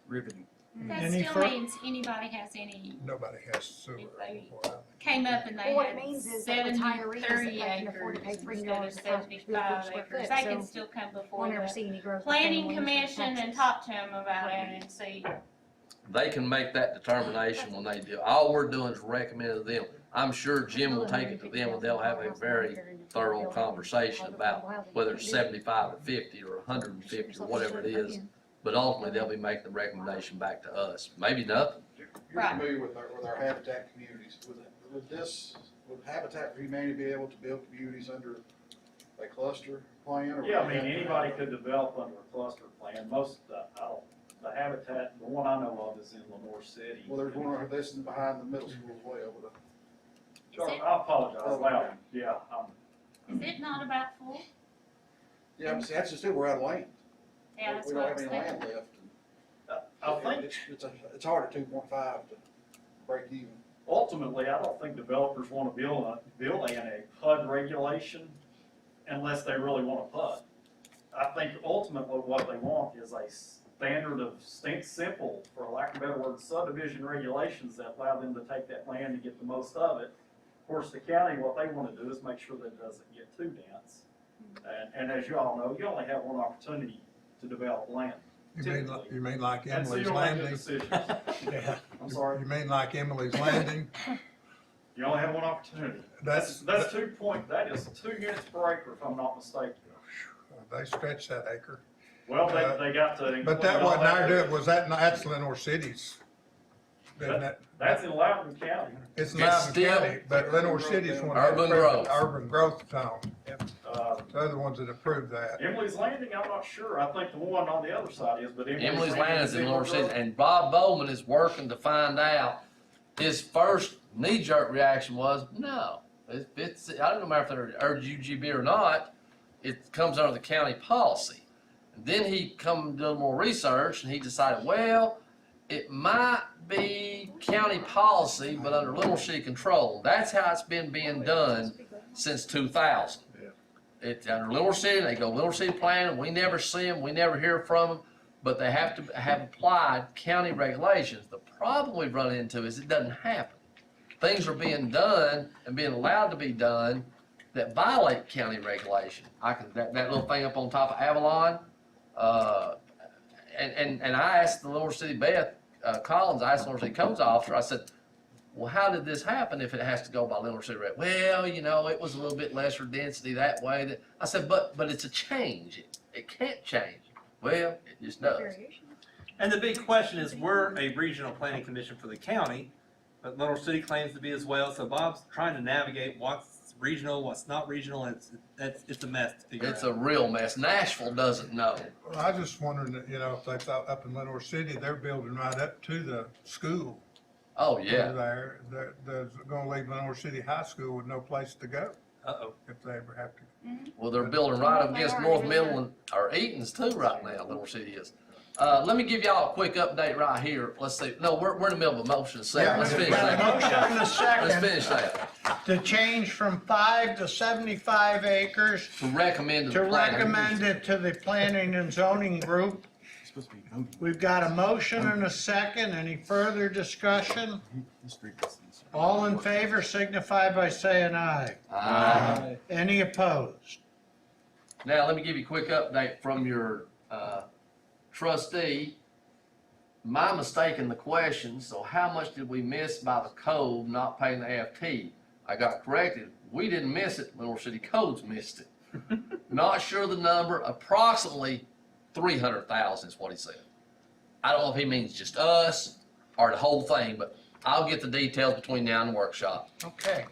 Riveting. That Any still fur- means anybody has any, Nobody has sewer. If they- before I- came up and they Well, what had it means is that retirees that 73 can afford to pay acres $3 instead of per square 75 foot, acres, they can so still come before We'll never the see any growth. in planning families or commission and taxes. talk to them about it and see. They can make that determination when they do. All we're doing is recommending to them. I'm sure Jim will take it to them and they'll have a very thorough conversation about whether it's 75 or 50 or 150 or whatever it is. But ultimately, they'll be making the recommendation back to us. Maybe nothing. You're Right. familiar with our habitat communities. Would Habitat for Humanity be able to build communities under a cluster plan? or Yeah, I would mean, they have to anybody have- could develop under a cluster plan. Most, the Habitat, the one I know of is in Lenore City. Well, there's one this is behind the middle school as well, but Charlie, I apologize, Loudon, yeah, Is it not about full? yeah, but see, that's just it, we're out of land. Yeah, that's We what I don't was have any thinking. land left. I think It's hard at 2.5 to break even. ultimately, I don't think developers wanna build in a PUD regulation unless they really want a PUD. I think ultimately what they want is a standard of simple, for lack of a better word, subdivision regulations that allow them to take that land and get the most of it. Of course, the county, what they wanna do is make sure that it doesn't get too dense. And as you all know, you only have one opportunity to develop land. You mean like And so you Emily's don't make good Landing? decisions. Yeah. I'm sorry, You mean like Emily's Landing? you only have one opportunity. That is 2 units per acre, if I'm not mistaken. They stretched that acre. Well, they got to. But that include all wasn't our doing, that's Lenore City's. Isn't it? That's in Loudon County. It's It's Loudon still- County, but Lenore City's one. that Urban approved it, growth. Urban growth zone. Uh, They're the ones that approved that. Emily's Landing, I'm not sure. I think the one on the other side is, but Emily's Land is in Landing Lower City, and Bob Bowman is working to find out. His first knee-jerk reaction was, no. It's, I don't know if they're UGB or not, it comes under the county policy. And then he come and do a little more research, and he decided, well, it might be county policy, but under Little City control. That's how it's been being done since 2000. It's under Little City, they go Little City plan, and we never see them, we never hear from them, but they have to have applied county regulations. The problem we've run into is it doesn't happen. Things are being done and being allowed to be done that violate county regulation. That little thing up on top of Avalon, and I asked the Little City Beth Collins, I asked the Little City Codes officer, I said, well, how did this happen if it has to go by Little City reg? Well, you know, it was a little bit lesser density that way. I said, but it's a change. It can't change. Well, it just does. And the big question is, we're a regional planning commission for the county, but Lenore City claims to be as well, so Bob's trying to navigate what's regional, what's not regional, and it's a mess to figure out. It's a real mess. Nashville doesn't know. Well, I was just wondering, if they thought up in Lenore City, they're building right up to the school. Oh, yeah. They're gonna leave Lenore City High School with no place to go Uh-oh. if they ever have to. Well, they're building right up against North Middle or Eaton's too right now, Little City is. Let me give y'all a quick update right here. Let's see, no, we're in the middle of a motion second. Let's finish Got a that. motion and a Let's second finish that. to change from 5 to 75 acres, To recommend to the planning. recommend it to the planning and zoning group. It's supposed to be voting. We've got a motion and a second. Any further discussion? Let's read this. All in favor signify by saying aye. Any opposed? Now, let me give you a quick update from your trustee. My mistake in the question, so how much did we miss by the code not paying the AFT? I got corrected. We didn't miss it, Mineral City Codes missed it. Not sure the number, approximately 300,000 is what he said. I don't know if he means just us or the whole thing, but I'll get the details between now and the workshop. Okay.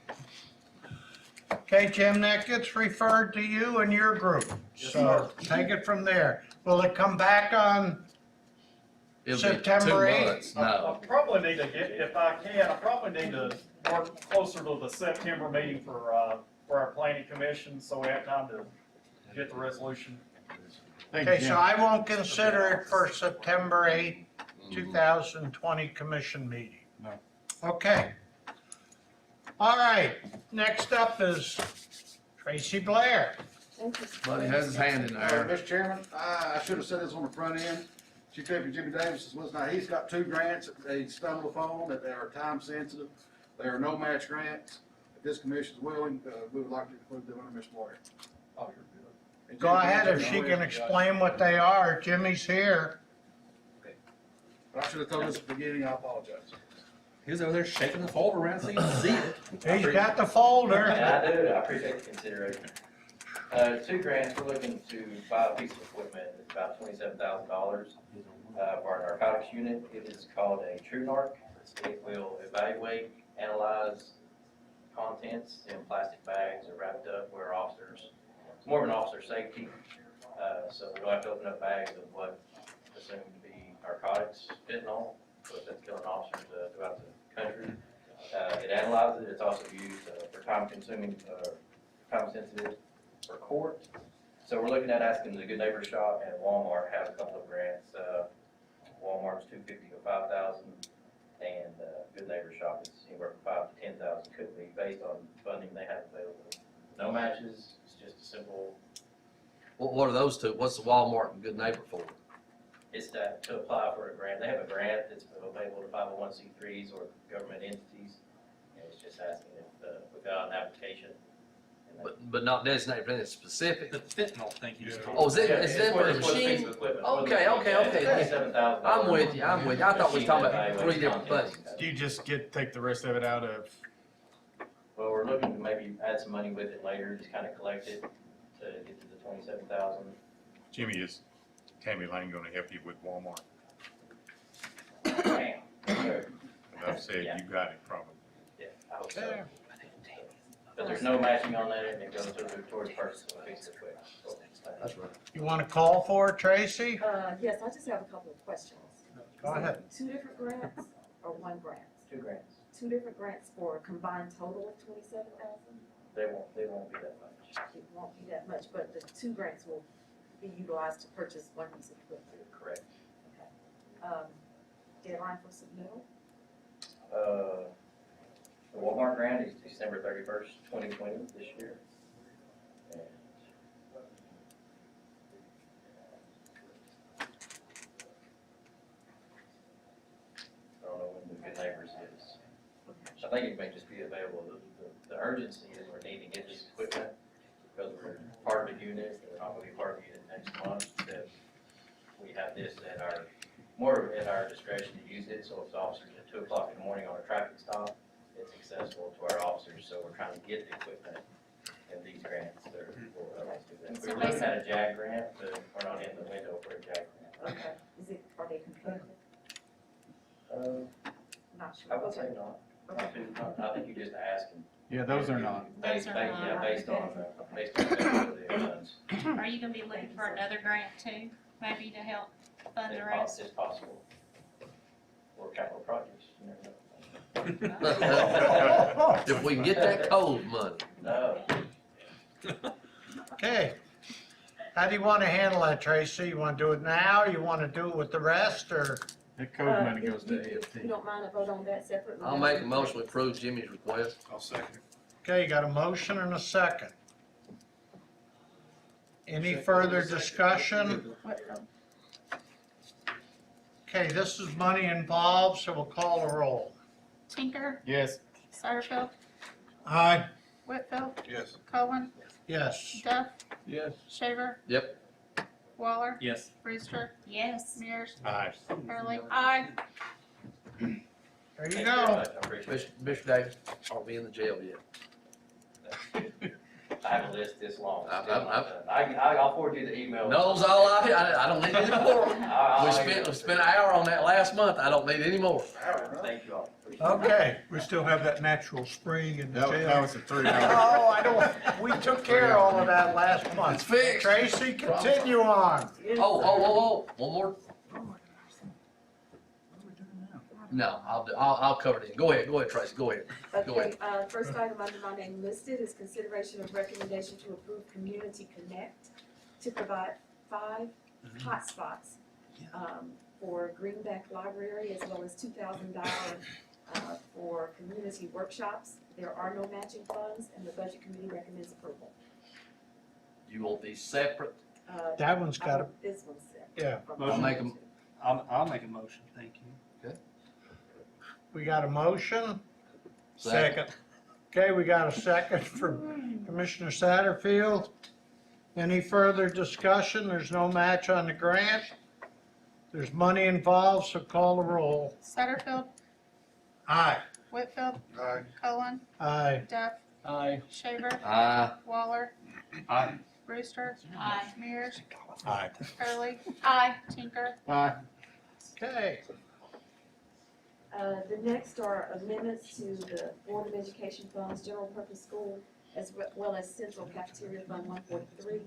Okay, Jim, that gets referred to you and your group. So take it from there. Will it come back on? It'll September be 8th. 2 months. No. I probably need to get, if I can, I probably need to work closer to the September meeting for our planning commission, so we have time to get the resolution. Thank you, Okay, so Jim. I won't consider it for September 8th, 2020 commission meeting. No. Okay. All right, next up is Tracy Blair. Thank you. Buddy has his hand in there. Mr. Chairman, I should have said this on the front end. Chief Deputy Jimmy Davis was now, he's got 2 grants that they stumbled upon that they are time sensitive. They are no match grants. If this commission is willing, we would like to include them under Ms. Blair. And Go Jimmy, ahead, if Jimmy, she go can ahead. explain what they are. Jimmy's here. But I should have told this at the beginning, I apologize. He was over there shaking the folder around so you can see it. He's got the folder. And I do, I appreciate the consideration. 2 grants, we're looking to buy a piece of equipment, it's about $27,000 for our narcotics unit. It is called a TrueNarc. It will evaluate, analyze contents in plastic bags or wrapped up where officers, it's more of an officer safety. So we don't have to open up bags of what assumed to be narcotics, fentanyl, but that's killing officers throughout the country. It analyzes it, it's also used for time-consuming, time-sensitive for court. So we're looking at asking the Good Neighbor Shop and Walmart have a couple of grants. Walmart's $250,000 to $5,000, and Good Neighbor Shop is anywhere from $5,000 to $10,000, could be based on funding they have available. No matches, it's just a simple, What are those two? What's the Walmart and Good Neighbor for? it's that to apply for a grant. They have a grant that's available to 501c3s or government entities, and it's just asking if we fill out an application. And But not designated for anything specific? The fentanyl thing you just Oh, told is me. it, is it for the machine? Okay. $27,000. I'm with you. I thought we was talking about 3 different things. Do you just take the rest of it out of? Well, we're looking to maybe add some money with it later, just kind of collect it to get to the 27,000. Jimmy, is Tammy Lane gonna help you with Walmart? Bam. Enough said, you got it probably. Yeah, I hope so. But there's no matching on that, and it goes towards purchase of a piece of equipment. That's right. You want to call for it, Tracy? Yes, I just have a couple of questions. Go ahead. 2 different grants or 1 grant? 2 grants. 2 different grants for a combined total of 27,000? They won't be that much. It won't be that much, but the 2 grants will be utilized to purchase 1 piece of equipment. Correct. Deadline for submittal? The Walmart grant is December 31st, 2020, this year. And I don't know when the Good Neighbors is. I think it may just be available. The urgency is we're needing to get this equipment because we're part of a unit, and we're not going to be part of the unit next month. That we have this at more at our discretion to use it, so if the officers at 2 o'clock in the morning on a traffic stop, it's accessible to our officers, so we're trying to get the equipment in these grants. So We're looking at a JAG grant, but we're not in the window for a JAG grant. Okay. Are they competitive? Not sure. I would say not. I think you just asking. Yeah, those are not. Based Those are on, not. based on availability of funds. Are you gonna be looking for another grant too, maybe to help fund the rest? It's possible. Or capital projects, you never know. If we can get that code money. No. Okay. How do you want to handle that, Tracy? You want to do it now, you want to do it with the rest, or? That code money goes to If you AFT. don't mind, I vote on that separately. I'll make a motion to approve Jimmy's request. I'll second it. Okay, you got a motion and a second. Any further discussion? Okay, this is money involved, so we'll call a roll. Tinker, Yes. Satterfield, Aye. Whitfield, Yes. Cohen, Yes. Duff, Yes. Shaver, Yep. Waller, Yes. Brewster, Yes. Mears, Aye. Hurley. Aye. There you Thank you very go. much. I appreciate it. Mr. Davis, I'll be in the jail yet. I have a list this long. I- Still I- not done. I'll forward you the email. Knows all I don't need any more. I'll- We spent an hour on that last month, I don't need any more. Thank you all. Appreciate it. Okay. We still have that natural spring in the Now jail. it's a 3 hour. Oh, I don't, we took care of all of that last month. It's fixed. Tracy, continue on. Oh, one more. No, I'll cover it in. Go ahead, Tracy, go ahead. Go Okay, ahead. first item under my name listed is consideration of recommendation to approve Community Connect to provide 5 hotspots for Greenback Library, as well as $2,000 for community workshops. There are no matching funds, and the Budget Committee recommends approval. You want these separate? That one's got a, This one's set. yeah, I'll make them. I'll make a motion, thank you. we got a motion. Second. Okay, we got a second from Commissioner Satterfield. Any further discussion? There's no match on the grant. There's money involved, so call the roll. Satterfield, Aye. Whitfield, Aye. Cohen, Aye. Duff, Aye. Shaver, Aye. Waller, Aye. Brewster, Aye. Mears, Aye. Hurley. Aye. Tinker. Aye. Okay, The next are amendments to the Board of Education Funds, General Purpose School, as well as Central Cafeteria Fund 143.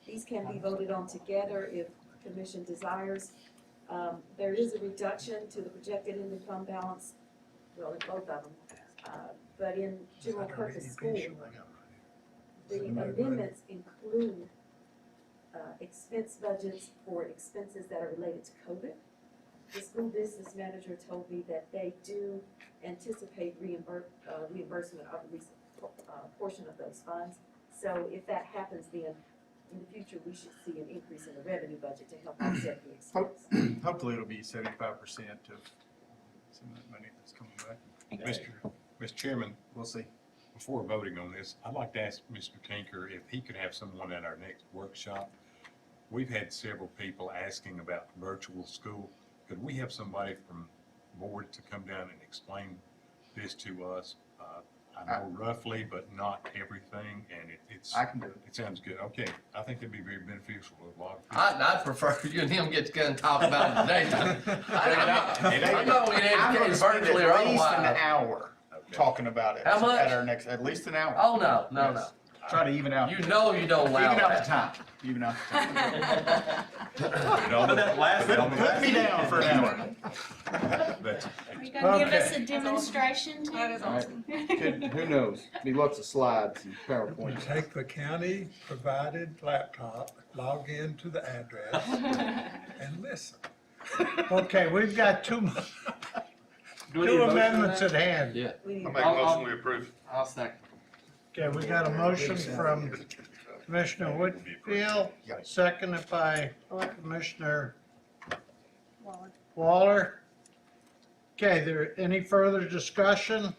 These can be voted on together if Commission desires. There is a reduction to the projected ending fund balance, well, in both of them. But in General Purpose School, the amendments include expense budgets for expenses that are related to COVID. The school business manager told me that they do anticipate reimbursement of at least a portion of those funds. So if that happens, then in the future, we should see an increase in the revenue budget to help offset the expense. Hopefully it'll be 75% of some of that money that's coming back. Mr. Chairman, We'll see. before voting on this, I'd like to ask Mr. Tinker if he could have someone at our next workshop. We've had several people asking about virtual school. Could we have somebody from board to come down and explain this to us? I know roughly, but not everything, and it's. I can do it. It sounds good. Okay, I think that'd be very beneficial to a lot of people. I'd prefer you and him get together and talk about it today. I'm not gonna get I'm gonna educated spend virtually or at least an otherwise. hour talking about it. How much? At our next, at least an hour. Oh, no. Try to even out. You know you don't allow Even out the that. time. Even out the time. But that last Put me down for an hour. That's, Are you gonna give us Okay. a demonstration too? That is awesome. Who knows? Be lots of slides and You PowerPoint. take the county provided laptop, log into the address, and listen. okay, we've got two Do we need a motion on amendments that? at hand. Yeah. We need I make a motion, we approve. I'll second. Okay, we got a motion from Commissioner Whitfield, seconded by Commissioner Waller. Waller. Okay, there, any further discussion?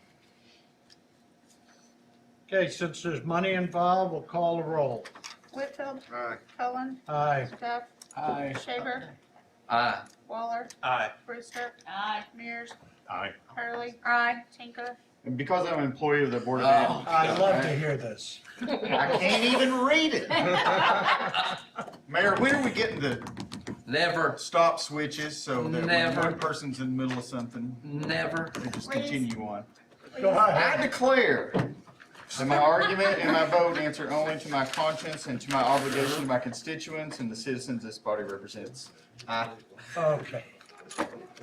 Okay, since there's money involved, we'll call the roll. Whitfield, Aye. Cohen, Aye. Duff, Aye. Shaver, Aye. Waller, Aye. Brewster, Aye. Mears, aye. Hurley. Aye. Tinker. And because I'm an employee of the Board of Oh. Ed, I'd love to hear this. I can't even read it. Mayor, when are we getting the Never, stop switches so that when Never. one person's in the middle of something, never. they just Please. continue on? Go I ahead. declare that my argument and my vote answer only to my conscience and to my obligation to my constituents and the citizens this body represents. Aye. Okay.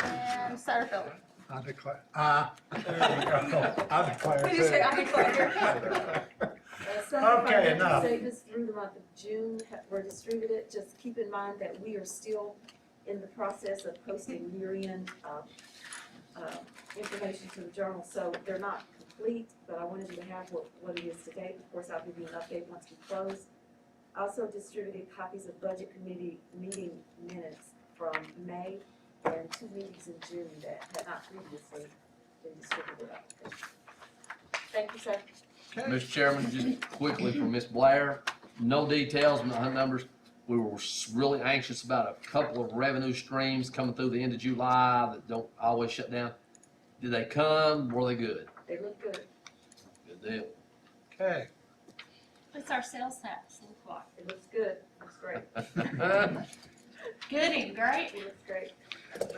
And Satterfield. I declare, there you go. I declare. Did you say too. I declare? Some Okay, financial enough. statements through the month of June were distributed. Just keep in mind that we are still in the process of posting year-end, information to the journal, so they're not complete, but I wanted you to have what it is today. Of course, I'll give you an update once we close. I also distributed copies of budget committee meeting minutes from May and 2 meetings in June that had not previously been distributed. Thank you, sir. Mr. Chairman, just quickly for Ms. Blair, no details, no numbers. We were really anxious about a couple of revenue streams coming through the end of July that don't always shut down. Did they come? Were they good? They look good. Good deal. Okay. What's our sales tax look like? It looks good. Looks great. Good and great? It looks great.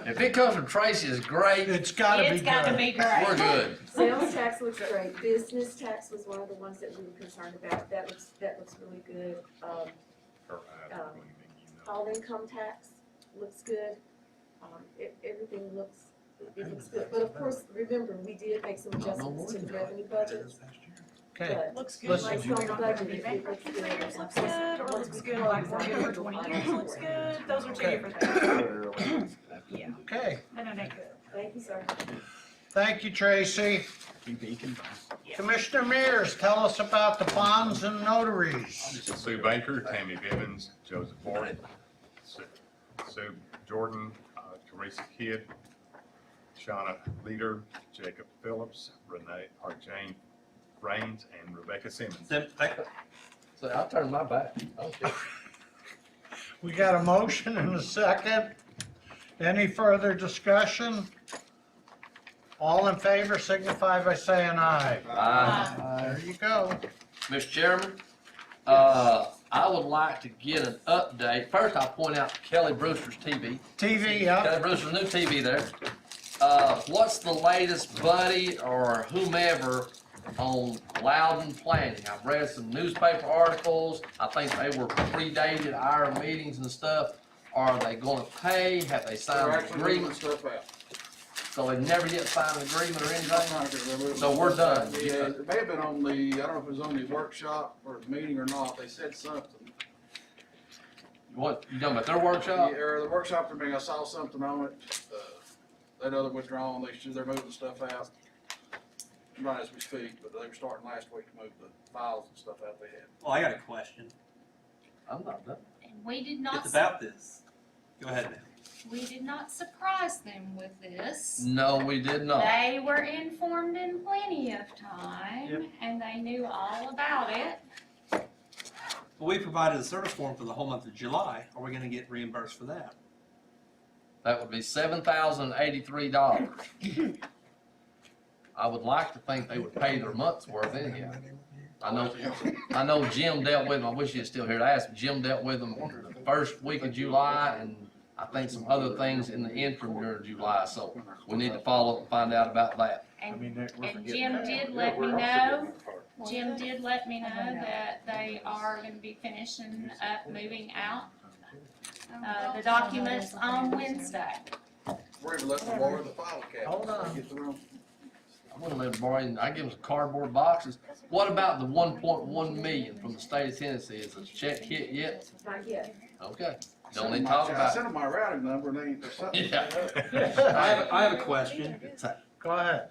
If it comes from Tracy, it's great. It's gotta be It's gotta good. be great. We're good. Sales tax looks great. Business tax was one of the ones that we were concerned about. That looks really good. All income tax looks good. Everything looks good. But of course, remember, we did make some adjustments to the revenue budget. Okay. But Looks good. Listen. like on the budget, it looks good. Years looks good, or looks good like we're good for 20 years looks good. Those are two different things. Yeah, Okay. that ain't good. Thank you, sir. Thank you, Tracy. Commissioner Mears, tell us about the bonds and notaries. Sue Baker, Tammy Bivens, Joseph Ford, Sue Jordan, Teresa Kidd, Shauna Leader, Jacob Phillips, Jane Raines, and Rebecca Simmons. So I'll turn my back. Okay. We got a motion and a second. Any further discussion? All in favor signify by saying aye. There you go. Mr. Chairman, I would like to get an update. First, I'll point out Kelly Brewster's TV. TV, yeah. Kelly Brewster's new TV there. What's the latest, Buddy or whomever, on Loudon planning? I've read some newspaper articles. I think they were predated our meetings and stuff. Are they gonna pay? Have they signed an agreement? Stuff out. So they never yet signed an agreement or anything? I can't remember. So we're done. Yeah, it may have been on the, I don't know if it was on the workshop or the meeting or not, they said something. What, you talking about their workshop? Yeah, or the workshop, I mean, I saw something on it, that other withdrawal, they're moving stuff out. Right as we speak, but they were starting last week to move the files and stuff out they had. Well, I got a question. I'm not done. And we did not, It's about this. Go ahead, ma'am. we did not surprise them with this. No, we did not. They were informed in plenty of time, and they knew all about it. Well, we provided a service form for the whole month of July. Are we gonna get reimbursed for that? That would be $7,083. I would like to think they would pay their month's worth anyhow. I know Jim dealt with them, I wish he was still here to ask, Jim dealt with them the first week of July, and I think some other things in the interim during July, so we need to follow up and find out about that. And Jim did let me know, that they are gonna be finishing up moving out, the documents on Wednesday. We're gonna let them borrow the file cabinet. Hold on. Get the room. I'm gonna let them borrow, I give them some cardboard boxes. What about the 1.1 million from the state of Tennessee? Is the check hit yet? Not yet. Okay, don't need to talk I about sent them my routing number and they, there's something. Yeah. I have a question. Go ahead.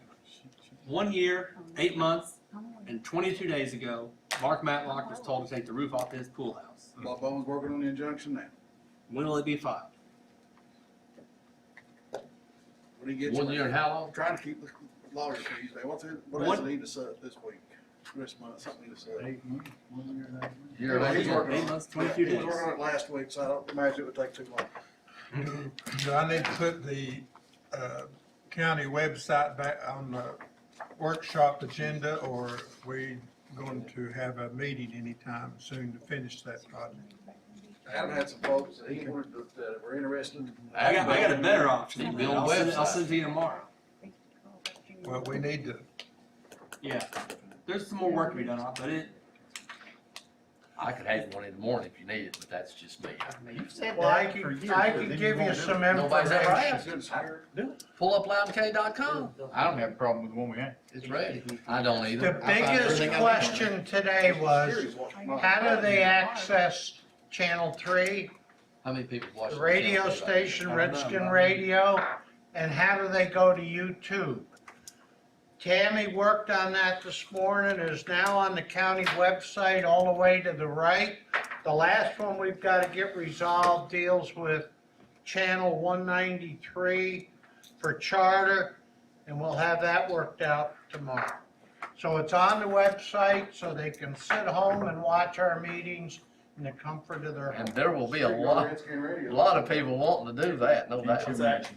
1 year, 8 months, and 22 days ago, Mark Matlock was told to take the roof off his pool house. Bob Bowen's working on the injunction now. When will it be filed? When he gets. 1 year and how long? Trying to keep the lawyer fees down. What What- does it need to set this week? This month, something to set. Year and He's working on 8 months, 22 He was days. working on it last week, so I don't imagine it would take too long. Do I need to put the county website back on the workshop agenda, or are we going to have a meeting anytime soon to finish that project? Adam had some folks that he wanted to, that were interested. I got a better option. Build a I'll website. send it to you tomorrow. Well, we need to, Yeah, there's some more work to be done on, but I could have one in the morning if you need it, but that's just me. Well, I can give you some Nobody's ever information. asked. Pull up loudonk.com. I don't have a problem with the one we had. It's ready. I don't The either. biggest question today was, how do they access Channel 3, How many people watch the radio station, Redskin Radio, and how do they go to YouTube? Tammy worked on that this morning, it is now on the county website all the way to the right. The last one we've got to get resolved deals with Channel 193 for charter, and we'll have that worked out tomorrow. So it's on the website, so they can sit home and watch our meetings in the comfort of their home. And there will be a lot of people wanting to do that, no doubt.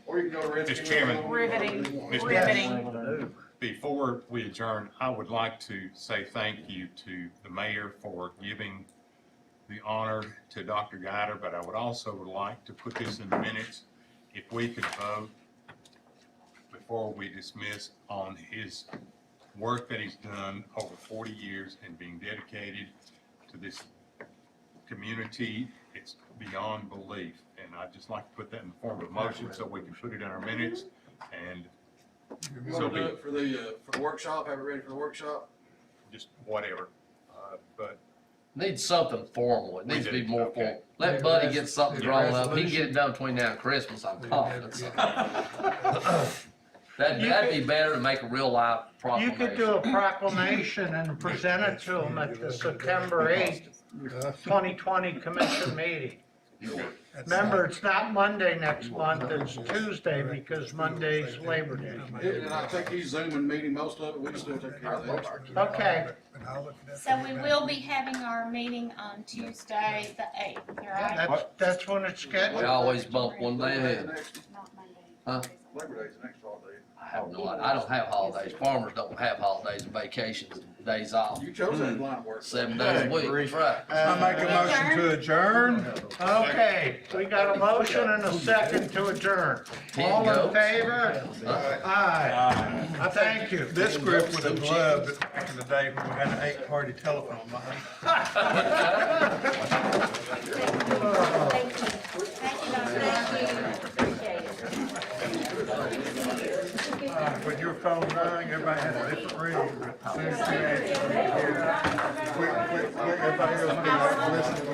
Or you can go to Redskin. Mr. Chairman. Riveting, Mr. riveting. Before we adjourn, I would like to say thank you to the mayor for giving the honor to Dr. Guider, but I would also like to put this in the minutes. If we could vote before we dismiss on his work that he's done over 40 years and being dedicated to this community, it's beyond belief. And I'd just like to put that in the form of a motion so we can put it in our minutes and You so want to be do it for the workshop, have it ready for the workshop? just whatever. But Needs something formal. It needs to be more Okay. formal. Let Buddy get something drawn up. He can get it done between now and Christmas, I'm confident. That'd be better to make a real life You proclamation. could do a proclamation and present it to them at the September 8th, 2020 commission meeting. Remember, it's not Monday next month, it's Tuesday because Monday's Labor Day. And I think he's zooming meeting most of it, we can still take care of that. Okay, So we will be having our meeting on Tuesday, the 8th, right? that's when it's We scheduled. always bump one day ahead. Not Monday. Huh? Labor Day's the next holiday. I have no idea. I don't have holidays. Farmers don't have holidays and vacations, and days off. You chose that line of work. 7 days a week, that's right. I make a motion to adjourn. Okay, we got a motion and a second to adjourn. All in favor? Aye. I thank you. This group would have loved it back in the day when we had an 8-party telephone line. Thank you. Thank you, Dr. Appreciate it. When your phone rang, everybody had a different ring, but as soon as you answered, everybody else knew, like, listen